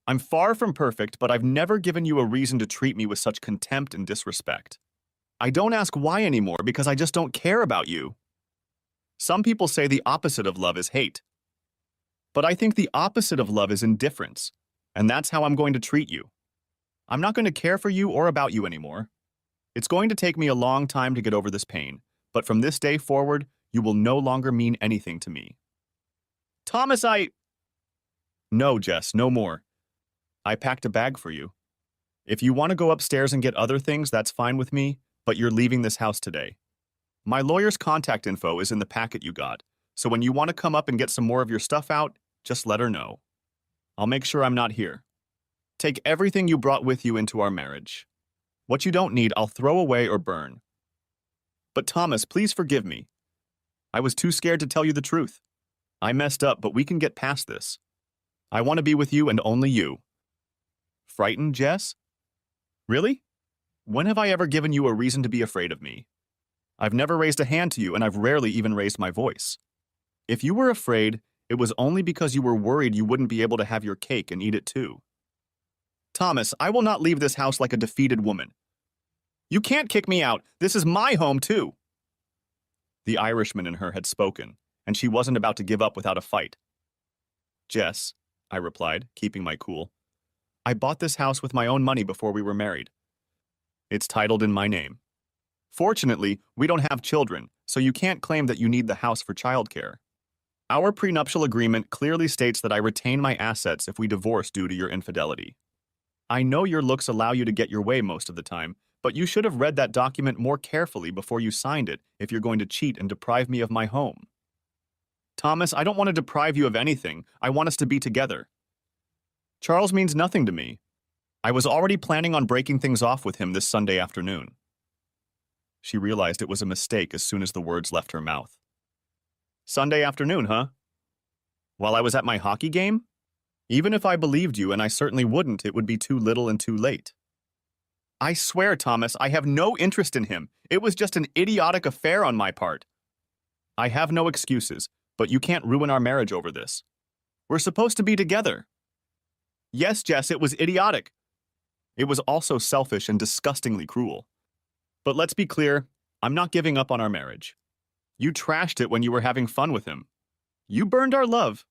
I'm far from perfect, but I've never given you a reason to treat me with such contempt and disrespect. I don't ask why anymore because I just don't care about you. Some people say the opposite of love is hate. But I think the opposite of love is indifference, and that's how I'm going to treat you. I'm not going to care for you or about you anymore. It's going to take me a long time to get over this pain, but from this day forward, you will no longer mean anything to me. Thomas, No, Jess, no more. I packed a bag for you. If you want to go upstairs and get other things, that's fine with me, but you're leaving this house today. My lawyer's contact info is in the packet you got, so when you want to come up and get some more of your stuff out, just let her know. I'll make sure I'm not here. Take everything you brought with you into our marriage. What you don't need, I'll throw away or burn. But Thomas, please forgive me. I was too scared to tell you the truth. I messed up, but we can get past this. I want to be with you and only you. Frightened, Jess? Really? When have I ever given you a reason to be afraid of me? I've never raised a hand to you, and I've rarely even raised my voice. If you were afraid, it was only because you were worried you wouldn't be able to have your cake and eat it too. Thomas, I will not leave this house like a defeated woman. You can't kick me out. This is my home too. The Irishman in her had spoken, and she wasn't about to give up without a fight. Jess, I replied, keeping my cool. I bought this house with my own money before we were married. It's titled in my name. Fortunately, we don't have children, so you can't claim that you need the house for childcare. Our prenuptial agreement clearly states that I retain my assets if we divorce due to your infidelity. I know your looks allow you to get your way most of the time, but you should have read that document more carefully before you signed it if you're going to cheat and deprive me of my home. Thomas, I don't want to deprive you of anything. I want us to be together. Charles means nothing to me. I was already planning on breaking things off with him this Sunday afternoon. She realized it was a mistake as soon as the words left her mouth. Sunday afternoon, huh? While I was at my hockey game? Even if I believed you, and I certainly wouldn't, it would be too little and too late. I swear, Thomas, I have no interest in him. It was just an idiotic affair on my part. I have no excuses, but you can't ruin our marriage over this. We're supposed to be together. Yes, Jess, it was idiotic. It was also selfish and disgustingly cruel. But let's be clear, I'm not giving up on our marriage. You trashed it when you were having fun with him. You burned our love.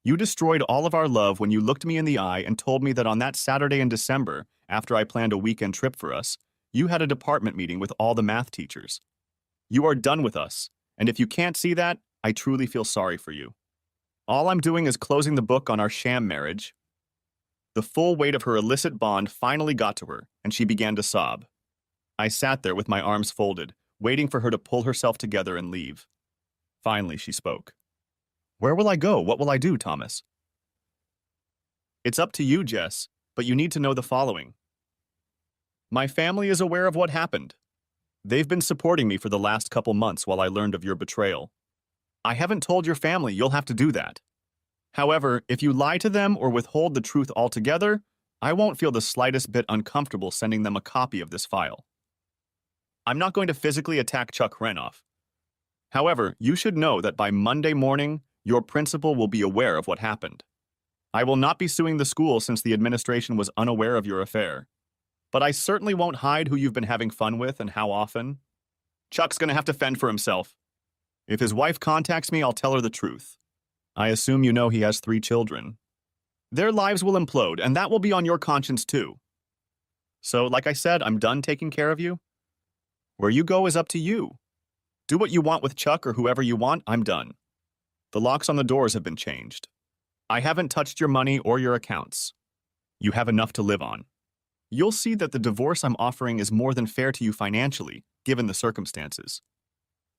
You destroyed all of our love when you looked me in the eye and told me that on that Saturday in December, after I planned a weekend trip for us, you had a department meeting with all the math teachers. You are done with us, and if you can't see that, I truly feel sorry for you. All I'm doing is closing the book on our sham marriage. The full weight of her illicit bond finally got to her, and she began to sob. I sat there with my arms folded, waiting for her to pull herself together and leave. Finally, she spoke. Where will I go? What will I do, Thomas? It's up to you, Jess, but you need to know the following. My family is aware of what happened. They've been supporting me for the last couple months while I learned of your betrayal. I haven't told your family you'll have to do that. However, if you lie to them or withhold the truth altogether, I won't feel the slightest bit uncomfortable sending them a copy of this file. I'm not going to physically attack Chuck Renoff. However, you should know that by Monday morning, your principal will be aware of what happened. I will not be suing the school since the administration was unaware of your affair. But I certainly won't hide who you've been having fun with and how often. Chuck's gonna have to fend for himself. If his wife contacts me, I'll tell her the truth. I assume you know he has 3 children. Their lives will implode, and that will be on your conscience too. So, like I said, I'm done taking care of you. Where you go is up to you. Do what you want with Chuck or whoever you want, I'm done. The locks on the doors have been changed. I haven't touched your money or your accounts. You have enough to live on. You'll see that the divorce I'm offering is more than fair to you financially, given the circumstances.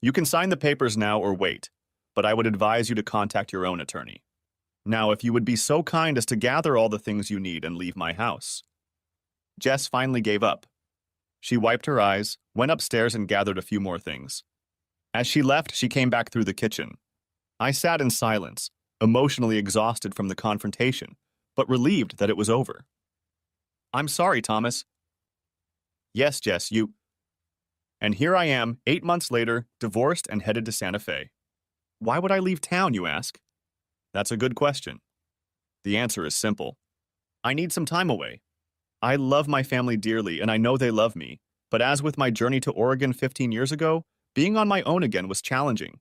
You can sign the papers now or wait, but I would advise you to contact your own attorney. Now, if you would be so kind as to gather all the things you need and leave my house. Jess finally gave up. She wiped her eyes, went upstairs and gathered a few more things. As she left, she came back through the kitchen. I sat in silence, emotionally exhausted from the confrontation, but relieved that it was over. I'm sorry, Thomas. Yes, Jess, you... And here I am, 8 months later, divorced and headed to Santa Fe. Why would I leave town, you ask? That's a good question. The answer is simple. I need some time away. I love my family dearly, and I know they love me, but as with my journey to Oregon 15 years ago, being on my own again was challenging.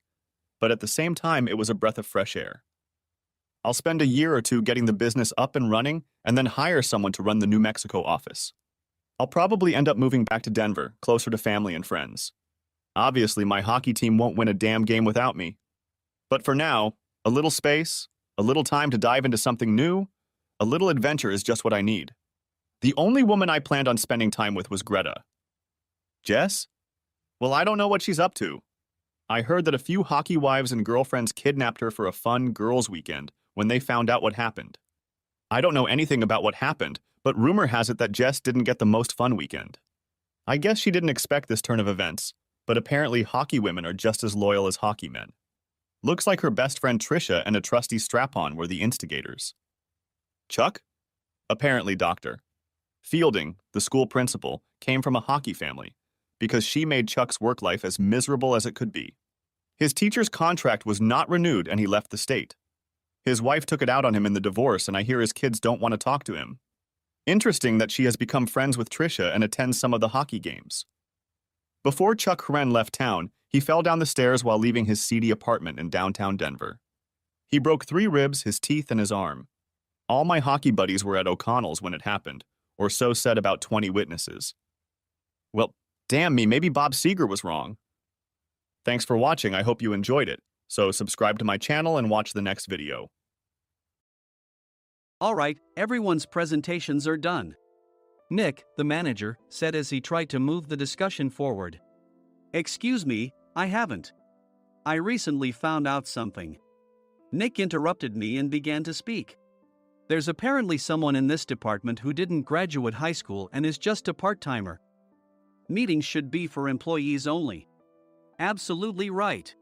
But at the same time, it was a breath of fresh air. I'll spend a year or two getting the business up and running, and then hire someone to run the New Mexico office. I'll probably end up moving back to Denver, closer to family and friends. Obviously, my hockey team won't win a damn game without me. But for now, a little space, a little time to dive into something new, a little adventure is just what I need. The only woman I planned on spending time with was Greta. Jess? Well, I don't know what she's up to. I heard that a few hockey wives and girlfriends kidnapped her for a fun girls' weekend when they found out what happened. I don't know anything about what happened, but rumor has it that Jess didn't get the most fun weekend. I guess she didn't expect this turn of events, but apparently hockey women are just as loyal as hockey men. Looks like her best friend Trisha and a trusty strap-on were the instigators. Chuck? Apparently, Doctor. Fielding, the school principal, came from a hockey family because she made Chuck's work life as miserable as it could be. His teacher's contract was not renewed and he left the state. His wife took it out on him in the divorce, and I hear his kids don't want to talk to him. Interesting that she has become friends with Trisha and attends some of the hockey games. Before Chuck Horan left town, he fell down the stairs while leaving his seedy apartment in downtown Denver. He broke 3 ribs, his teeth, and his arm. All my hockey buddies were at O'Connell's when it happened, or so said about 20 witnesses. Well, damn me, maybe Bob Seger was wrong. Thanks for watching, I hope you enjoyed it. So subscribe to my channel and watch the next video. Alright, everyone's presentations are done. Nick, the manager, said as he tried to move the discussion forward. Excuse me, I haven't. I recently found out something. Nick interrupted me and began to speak. There's apparently someone in this department who didn't graduate high school and is just a part-timer. Meetings should be for employees only. Absolutely right.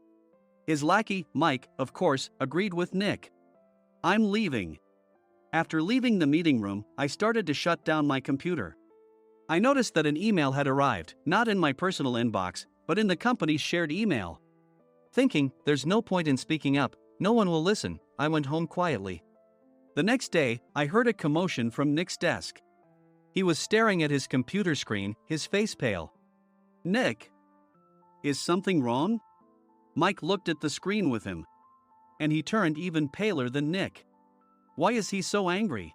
His lackey, Mike, of course, agreed with Nick. I'm leaving. After leaving the meeting room, I started to shut down my computer. I noticed that an email had arrived, not in my personal inbox, but in the company's shared email. Thinking, there's no point in speaking up, no one will listen, I went home quietly. The next day, I heard a commotion from Nick's desk. He was staring at his computer screen, his face pale. Nick? Is something wrong? Mike looked at the screen with him. And he turned even paler than Nick. Why is he so angry?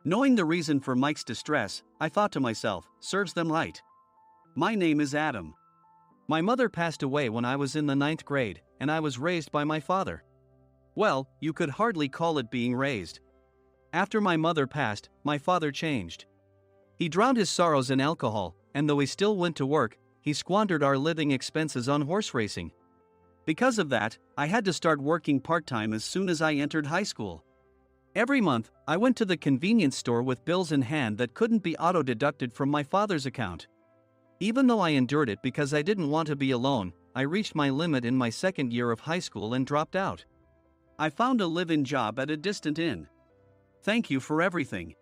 Knowing the reason for Mike's distress, I thought to myself, serves them right. My name is Adam. My mother passed away when I was in the 9th grade, and I was raised by my father. Well, you could hardly call it being raised. After my mother passed, my father changed. He drowned his sorrows in alcohol, and though he still went to work, he squandered our living expenses on horse racing. Because of that, I had to start working part-time as soon as I entered high school. Every month, I went to the convenience store with bills in hand that couldn't be auto-deducted from my father's account. Even though I endured it because I didn't want to be alone, I reached my limit in my second year of high school and dropped out. I found a live-in job at a distant inn. Thank you for everything.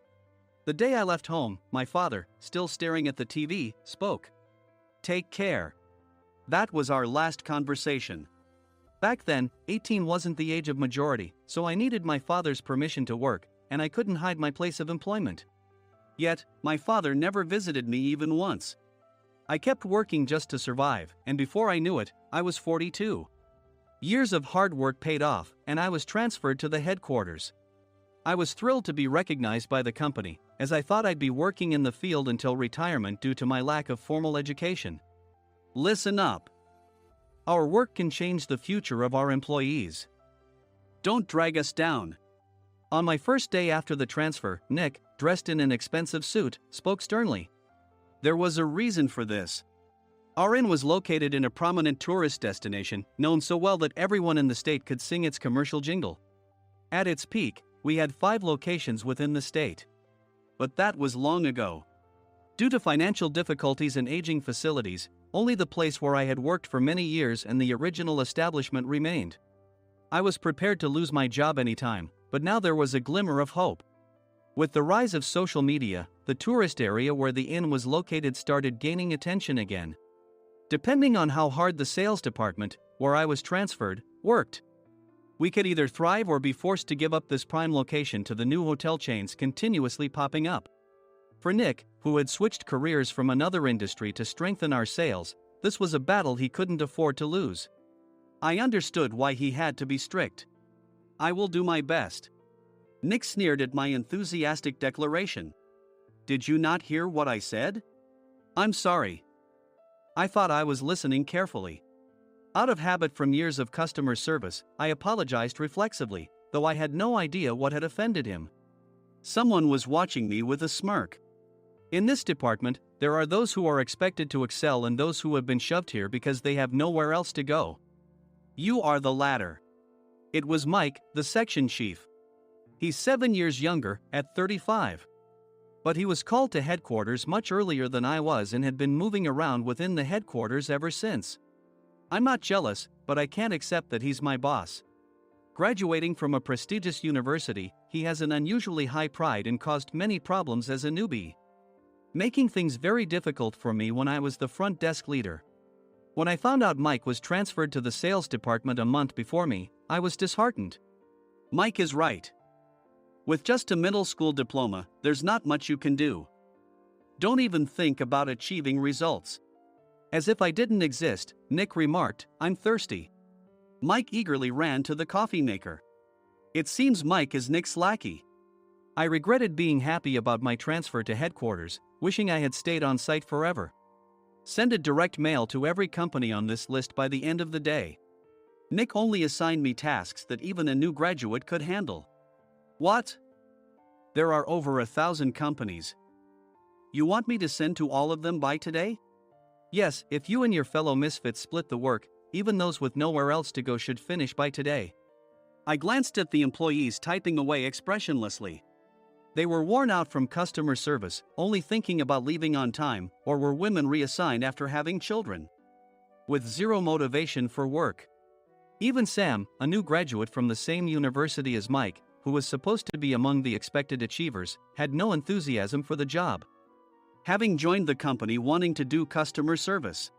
The day I left home, my father, still staring at the TV, spoke. Take care. That was our last conversation. Back then, 18 wasn't the age of majority, so I needed my father's permission to work, and I couldn't hide my place of employment. Yet, my father never visited me even once. I kept working just to survive, and before I knew it, I was 42. Years of hard work paid off, and I was transferred to the headquarters. I was thrilled to be recognized by the company, as I thought I'd be working in the field until retirement due to my lack of formal education. Listen up. Our work can change the future of our employees. Don't drag us down. On my first day after the transfer, Nick, dressed in an expensive suit, spoke sternly. There was a reason for this. Our inn was located in a prominent tourist destination, known so well that everyone in the state could sing its commercial jingle. At its peak, we had 5 locations within the state. But that was long ago. Due to financial difficulties and aging facilities, only the place where I had worked for many years and the original establishment remained. I was prepared to lose my job anytime, but now there was a glimmer of hope. With the rise of social media, the tourist area where the inn was located started gaining attention again. Depending on how hard the sales department, where I was transferred, worked, we could either thrive or be forced to give up this prime location to the new hotel chains continuously popping up. For Nick, who had switched careers from another industry to strengthen our sales, this was a battle he couldn't afford to lose. I understood why he had to be strict. I will do my best. Nick sneered at my enthusiastic declaration. Did you not hear what I said? I'm sorry. I thought I was listening carefully. Out of habit from years of customer service, I apologized reflexively, though I had no idea what had offended him. Someone was watching me with a smirk. In this department, there are those who are expected to excel and those who have been shoved here because they have nowhere else to go. You are the latter. It was Mike, the section chief. He's 7 years younger, at 35. But he was called to headquarters much earlier than I was and had been moving around within the headquarters ever since. I'm not jealous, but I can't accept that he's my boss. Graduating from a prestigious university, he has an unusually high pride and caused many problems as a newbie, making things very difficult for me when I was the front desk leader. When I found out Mike was transferred to the sales department a month before me, I was disheartened. Mike is right. With just a middle school diploma, there's not much you can do. Don't even think about achieving results. As if I didn't exist, Nick remarked, I'm thirsty. Mike eagerly ran to the coffee maker. It seems Mike is Nick's lackey. I regretted being happy about my transfer to headquarters, wishing I had stayed on site forever. Send a direct mail to every company on this list by the end of the day. Nick only assigned me tasks that even a new graduate could handle. What? There are over 1,000 companies. You want me to send to all of them by today? Yes, if you and your fellow misfits split the work, even those with nowhere else to go should finish by today. I glanced at the employees typing away expressionlessly. They were worn out from customer service, only thinking about leaving on time, or were women reassigned after having children, with zero motivation for work. Even Sam, a new graduate from the same university as Mike, who was supposed to be among the expected achievers, had no enthusiasm for the job, having joined the company wanting to do customer service.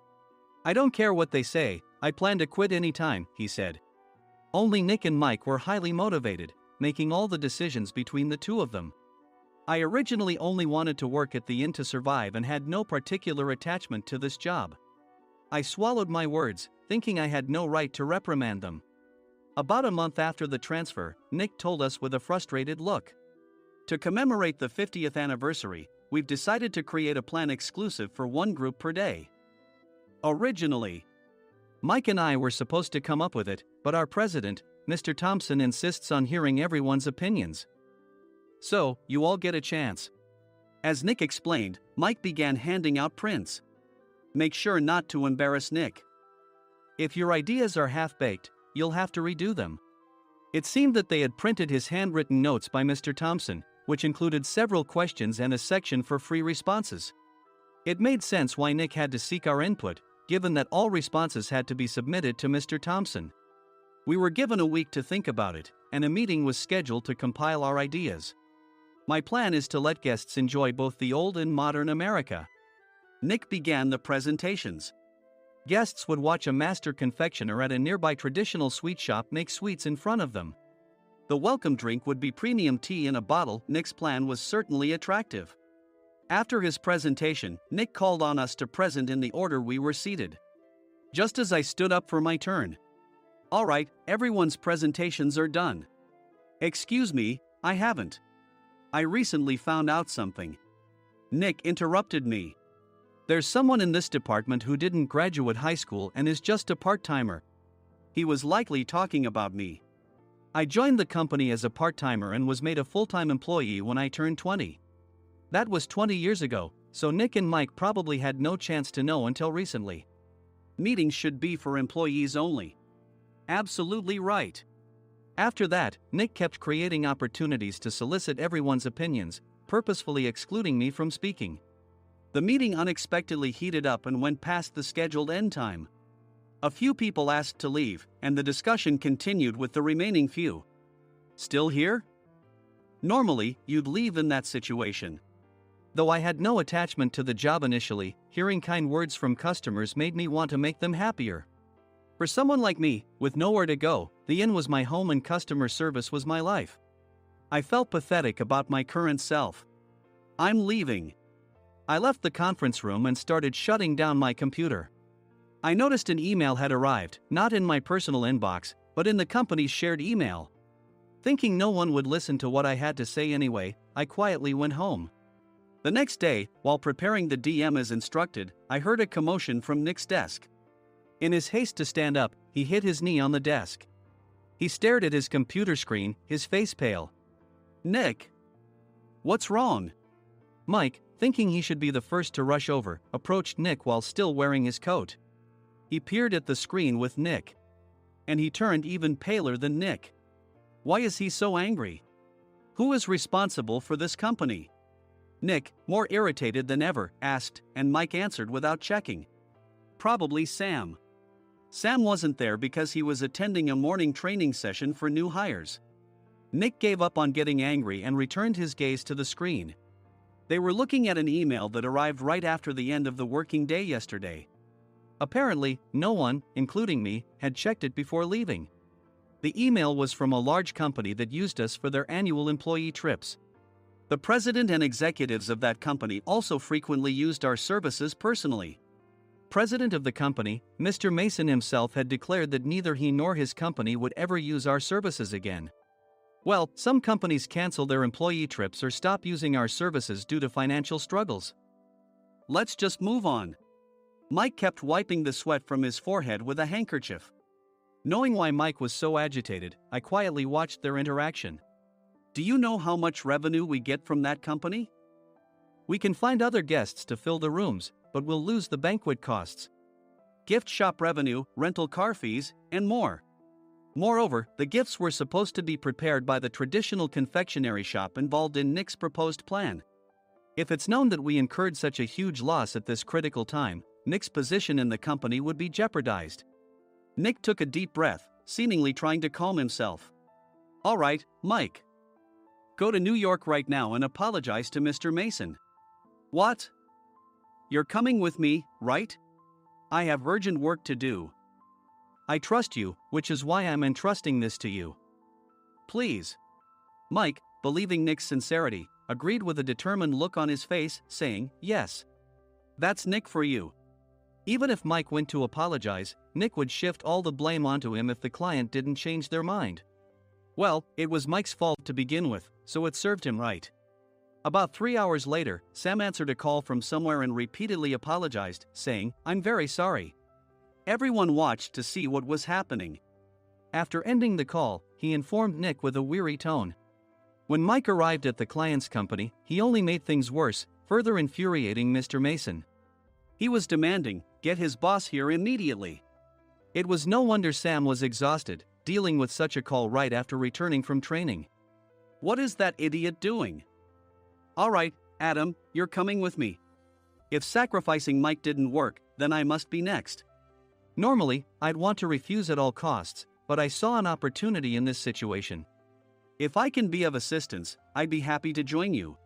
I don't care what they say, I plan to quit anytime, he said. Only Nick and Mike were highly motivated, making all the decisions between the two of them. I originally only wanted to work at the inn to survive and had no particular attachment to this job. I swallowed my words, thinking I had no right to reprimand them. About a month after the transfer, Nick told us with a frustrated look. To commemorate the 50th anniversary, we've decided to create a plan exclusive for one group per day. Originally, Mike and I were supposed to come up with it, but our president, Mr. Thompson, insists on hearing everyone's opinions. So, you all get a chance. As Nick explained, Mike began handing out prints. Make sure not to embarrass Nick. If your ideas are half-baked, you'll have to redo them. It seemed that they had printed his handwritten notes by Mr. Thompson, which included several questions and a section for free responses. It made sense why Nick had to seek our input, given that all responses had to be submitted to Mr. Thompson. We were given a week to think about it, and a meeting was scheduled to compile our ideas. My plan is to let guests enjoy both the old and modern America. Nick began the presentations. Guests would watch a master confectioner at a nearby traditional sweet shop make sweets in front of them. The welcome drink would be premium tea in a bottle. Nick's plan was certainly attractive. After his presentation, Nick called on us to present in the order we were seated. Just as I stood up for my turn. "All right, everyone's presentations are done." "Excuse me, I haven't. I recently found out something." Nick interrupted me. "There's someone in this department who didn't graduate high school and is just a part-timer." He was likely talking about me. I joined the company as a part-timer and was made a full-time employee when I turned 20. That was 20 years ago, so Nick and Mike probably had no chance to know until recently. Meetings should be for employees only. Absolutely right. After that, Nick kept creating opportunities to solicit everyone's opinions, purposefully excluding me from speaking. The meeting unexpectedly heated up and went past the scheduled end time. A few people asked to leave, and the discussion continued with the remaining few. "Still here?" Normally, you'd leave in that situation. Though I had no attachment to the job initially, hearing kind words from customers made me want to make them happier. For someone like me, with nowhere to go, the inn was my home and customer service was my life. I felt pathetic about my current self. "I'm leaving." I left the conference room and started shutting down my computer. I noticed an email had arrived, not in my personal inbox, but in the company's shared email. Thinking no one would listen to what I had to say anyway, I quietly went home. The next day, while preparing the DM as instructed, I heard a commotion from Nick's desk. In his haste to stand up, he hit his knee on the desk. He stared at his computer screen, his face pale. "Nick, what's wrong?" Mike, thinking he should be the first to rush over, approached Nick while still wearing his coat. He peered at the screen with Nick. And he turned even paler than Nick. Why is he so angry? Who is responsible for this company? Nick, more irritated than ever, asked, and Mike answered without checking. Probably Sam. Sam wasn't there because he was attending a morning training session for new hires. Nick gave up on getting angry and returned his gaze to the screen. They were looking at an email that arrived right after the end of the working day yesterday. Apparently, no one, including me, had checked it before leaving. The email was from a large company that used us for their annual employee trips. The president and executives of that company also frequently used our services personally. President of the company, Mr. Mason himself had declared that neither he nor his company would ever use our services again. Well, some companies cancel their employee trips or stop using our services due to financial struggles. Let's just move on. Mike kept wiping the sweat from his forehead with a handkerchief. Knowing why Mike was so agitated, I quietly watched their interaction. Do you know how much revenue we get from that company? We can find other guests to fill the rooms, but we'll lose the banquet costs, gift shop revenue, rental car fees, and more. Moreover, the gifts were supposed to be prepared by the traditional confectionery shop involved in Nick's proposed plan. If it's known that we incurred such a huge loss at this critical time, Nick's position in the company would be jeopardized. Nick took a deep breath, seemingly trying to calm himself. All right, Mike. Go to New York right now and apologize to Mr. Mason. What? You're coming with me, right? I have urgent work to do. I trust you, which is why I'm entrusting this to you. Please. Mike, believing Nick's sincerity, agreed with a determined look on his face, saying, yes. That's Nick for you. Even if Mike went to apologize, Nick would shift all the blame onto him if the client didn't change their mind. Well, it was Mike's fault to begin with, so it served him right. About 3 hours later, Sam answered a call from somewhere and repeatedly apologized, saying, I'm very sorry. Everyone watched to see what was happening. After ending the call, he informed Nick with a weary tone. When Mike arrived at the client's company, he only made things worse, further infuriating Mr. Mason. He was demanding, get his boss here immediately. It was no wonder Sam was exhausted. dealing with such a call right after returning from training. What is that idiot doing? Alright, Adam, you're coming with me. If sacrificing Mike didn't work, then I must be next. Normally, I'd want to refuse at all costs, but I saw an opportunity in this situation. If I can be of assistance, I'd be happy to join you.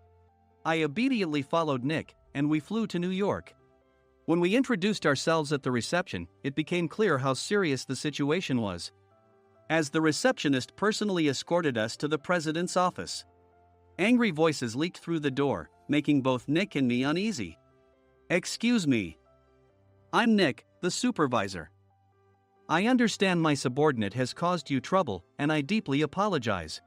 I immediately followed Nick, and we flew to New York. When we introduced ourselves at the reception, it became clear how serious the situation was, as the receptionist personally escorted us to the president's office. Angry voices leaked through the door, making both Nick and me uneasy. Excuse me. I'm Nick, the supervisor. I understand my subordinate has caused you trouble, and I deeply apologize.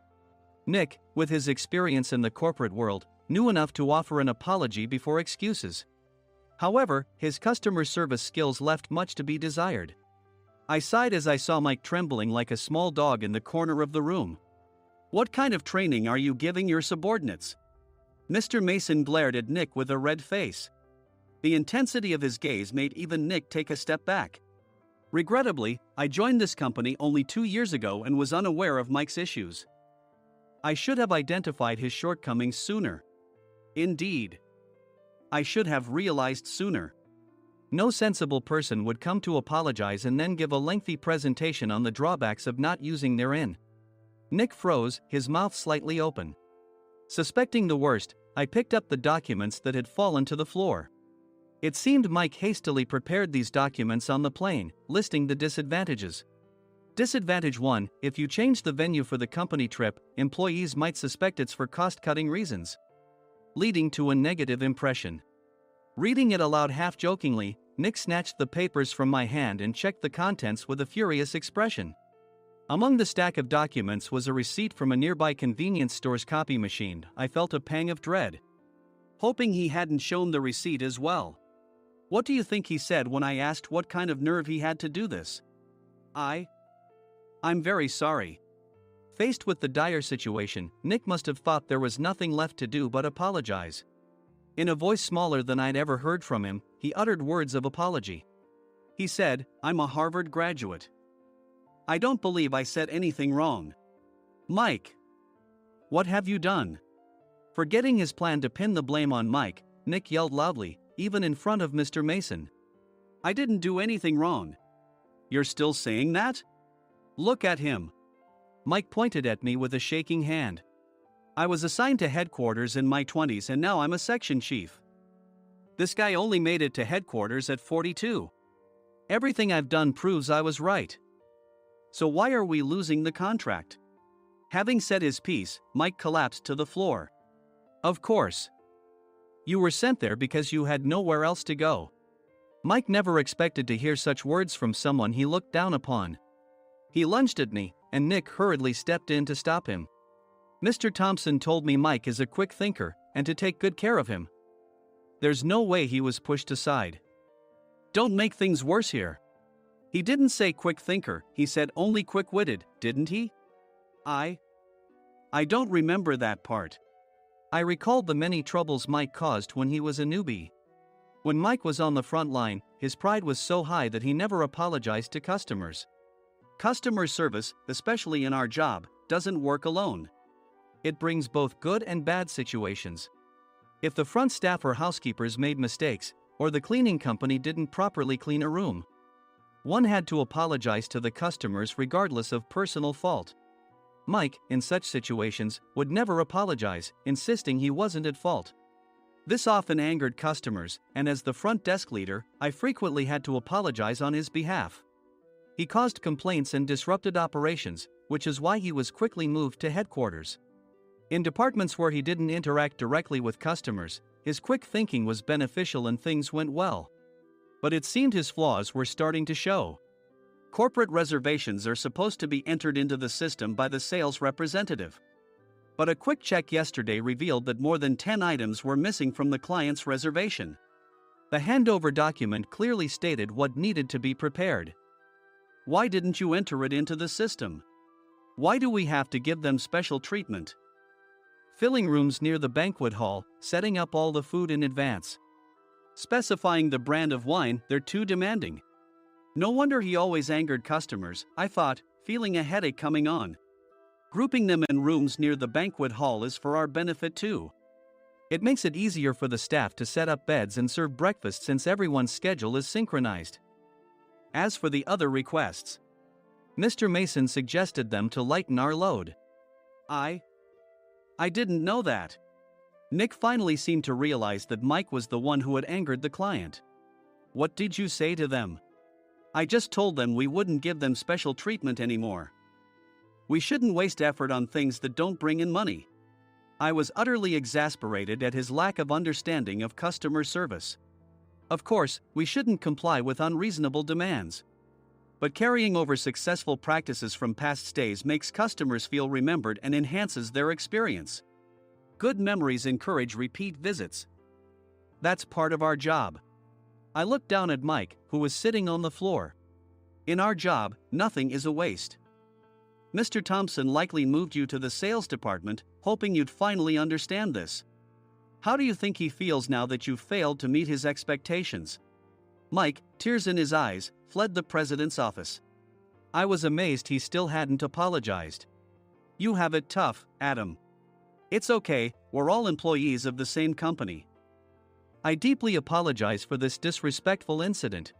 Nick, with his experience in the corporate world, knew enough to offer an apology before excuses. However, his customer service skills left much to be desired. I sighed as I saw Mike trembling like a small dog in the corner of the room. What kind of training are you giving your subordinates? Mr. Mason glared at Nick with a red face. The intensity of his gaze made even Nick take a step back. Regrettably, I joined this company only 2 years ago and was unaware of Mike's issues. I should have identified his shortcomings sooner. Indeed. I should have realized sooner. No sensible person would come to apologize and then give a lengthy presentation on the drawbacks of not using their in. Nick froze, his mouth slightly open. Suspecting the worst, I picked up the documents that had fallen to the floor. It seemed Mike hastily prepared these documents on the plane, listing the disadvantages. Disadvantage 1: if you change the venue for the company trip, employees might suspect it's for cost-cutting reasons, leading to a negative impression. Reading it aloud half-jokingly, Nick snatched the papers from my hand and checked the contents with a furious expression. Among the stack of documents was a receipt from a nearby convenience store's copy machine. I felt a pang of dread, hoping he hadn't shown the receipt as well. What do you think he said when I asked what kind of nerve he had to do this? I'm very sorry. Faced with the dire situation, Nick must have thought there was nothing left to do but apologize. In a voice smaller than I'd ever heard from him, he uttered words of apology. He said, "I'm a Harvard graduate. I don't believe I said anything wrong." Mike! What have you done? Forgetting his plan to pin the blame on Mike, Nick yelled loudly, even in front of Mr. Mason. I didn't do anything wrong. You're still saying that? Look at him. Mike pointed at me with a shaking hand. I was assigned to headquarters in my 20s and now I'm a section chief. This guy only made it to headquarters at 42. Everything I've done proves I was right. So why are we losing the contract? Having said his piece, Mike collapsed to the floor. Of course. You were sent there because you had nowhere else to go. Mike never expected to hear such words from someone he looked down upon. He lunged at me, and Nick hurriedly stepped in to stop him. Mr. Thompson told me Mike is a quick thinker, and to take good care of him. There's no way he was pushed aside. Don't make things worse here. He didn't say quick thinker, he said only quick-witted, didn't he? I don't remember that part. I recalled the many troubles Mike caused when he was a newbie. When Mike was on the front line, his pride was so high that he never apologized to customers. Customer service, especially in our job, doesn't work alone. It brings both good and bad situations. If the front staff or housekeepers made mistakes, or the cleaning company didn't properly clean a room, one had to apologize to the customers regardless of personal fault. Mike, in such situations, would never apologize, insisting he wasn't at fault. This often angered customers, and as the front desk leader, I frequently had to apologize on his behalf. He caused complaints and disrupted operations, which is why he was quickly moved to headquarters. In departments where he didn't interact directly with customers, his quick thinking was beneficial and things went well. But it seemed his flaws were starting to show. Corporate reservations are supposed to be entered into the system by the sales representative. But a quick check yesterday revealed that more than 10 items were missing from the client's reservation. The handover document clearly stated what needed to be prepared. Why didn't you enter it into the system? Why do we have to give them special treatment? Filling rooms near the banquet hall, setting up all the food in advance. Specifying the brand of wine, they're too demanding. No wonder he always angered customers, I thought, feeling a headache coming on. Grouping them in rooms near the banquet hall is for our benefit too. It makes it easier for the staff to set up beds and serve breakfast since everyone's schedule is synchronized. As for the other requests, Mr. Mason suggested them to lighten our load. I didn't know that. Nick finally seemed to realize that Mike was the one who had angered the client. What did you say to them? I just told them we wouldn't give them special treatment anymore. We shouldn't waste effort on things that don't bring in money. I was utterly exasperated at his lack of understanding of customer service. Of course, we shouldn't comply with unreasonable demands. But carrying over successful practices from past stays makes customers feel remembered and enhances their experience. Good memories encourage repeat visits. That's part of our job. I looked down at Mike, who was sitting on the floor. In our job, nothing is a waste. Mr. Thompson likely moved you to the sales department, hoping you'd finally understand this. How do you think he feels now that you failed to meet his expectations? Mike, tears in his eyes, fled the president's office. I was amazed he still hadn't apologized. You have it tough, Adam. It's okay, we're all employees of the same company. I deeply apologize for this disrespectful incident.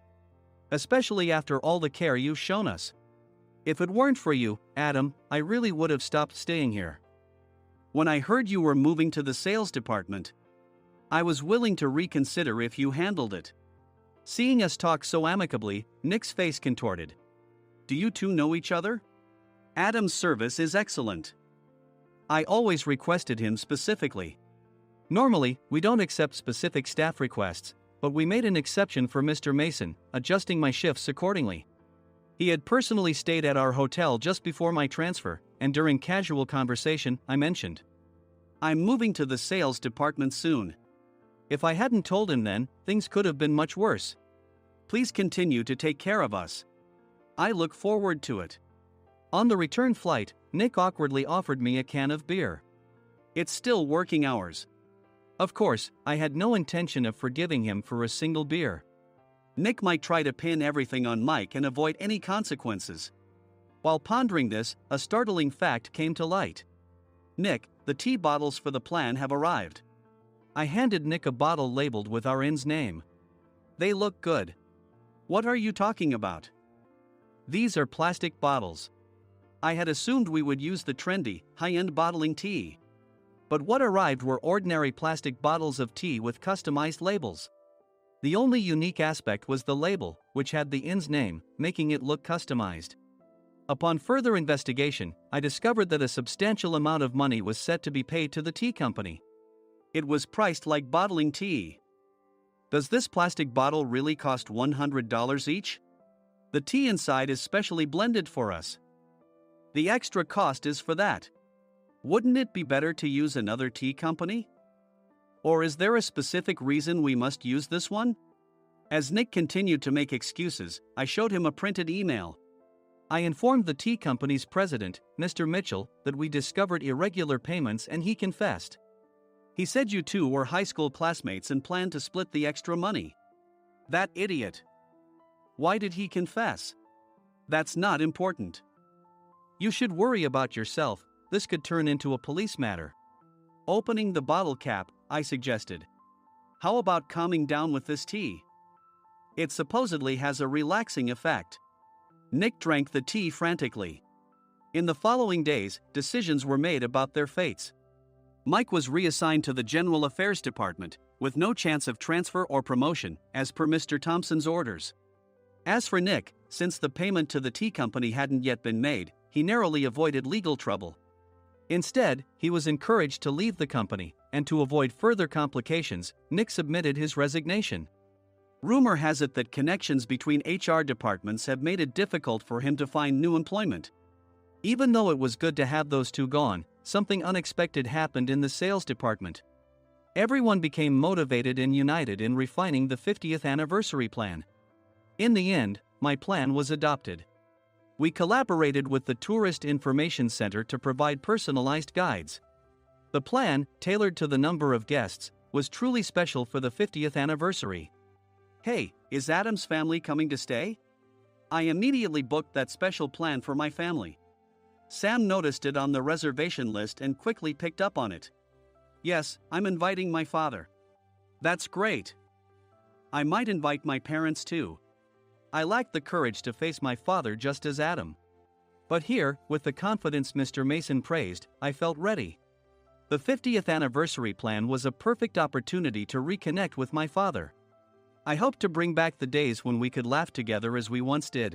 Especially after all the care you've shown us. If it weren't for you, Adam, I really would have stopped staying here. When I heard you were moving to the sales department, I was willing to reconsider if you handled it. Seeing us talk so amicably, Nick's face contorted. Do you two know each other? Adam's service is excellent. I always requested him specifically. Normally, we don't accept specific staff requests, but we made an exception for Mr. Mason, adjusting my shifts accordingly. He had personally stayed at our hotel just before my transfer, and during casual conversation, I mentioned, I'm moving to the sales department soon. If I hadn't told him then, things could have been much worse. Please continue to take care of us. I look forward to it. On the return flight, Nick awkwardly offered me a can of beer. It's still working hours. Of course, I had no intention of forgiving him for a single beer. Nick might try to pin everything on Mike and avoid any consequences. While pondering this, a startling fact came to light. Nick, the tea bottles for the plan have arrived. I handed Nick a bottle labeled with our inn's name. They look good. What are you talking about? These are plastic bottles. I had assumed we would use the trendy, high-end bottling tea. But what arrived were ordinary plastic bottles of tea with customized labels. The only unique aspect was the label, which had the inn's name, making it look customized. Upon further investigation, I discovered that a substantial amount of money was set to be paid to the tea company. It was priced like bottling tea. Does this plastic bottle really cost $100 each? The tea inside is specially blended for us. The extra cost is for that. Wouldn't it be better to use another tea company? Or is there a specific reason we must use this one? As Nick continued to make excuses, I showed him a printed email. I informed the tea company's president, Mr. Mitchell, that we discovered irregular payments and he confessed. He said you two were high school classmates and planned to split the extra money. That idiot. Why did he confess? That's not important. You should worry about yourself, this could turn into a police matter. Opening the bottle cap, I suggested. How about calming down with this tea? It supposedly has a relaxing effect. Nick drank the tea frantically. In the following days, decisions were made about their fates. Mike was reassigned to the General Affairs Department, with no chance of transfer or promotion, as per Mr. Thompson's orders. As for Nick, since the payment to the tea company hadn't yet been made, he narrowly avoided legal trouble. Instead, he was encouraged to leave the company, and to avoid further complications, Nick submitted his resignation. Rumor has it that connections between HR departments have made it difficult for him to find new employment. Even though it was good to have those two gone, something unexpected happened in the sales department. Everyone became motivated and united in refining the 50th anniversary plan. In the end, my plan was adopted. We collaborated with the Tourist Information Center to provide personalized guides. The plan, tailored to the number of guests, was truly special for the 50th anniversary. Hey, is Adam's family coming to stay? I immediately booked that special plan for my family. Sam noticed it on the reservation list and quickly picked up on it. Yes, I'm inviting my father. That's great. I might invite my parents too. I lacked the courage to face my father just as Adam. But here, with the confidence Mr. Mason praised, I felt ready. The 50th anniversary plan was a perfect opportunity to reconnect with my father. I hoped to bring back the days when we could laugh together as we once did.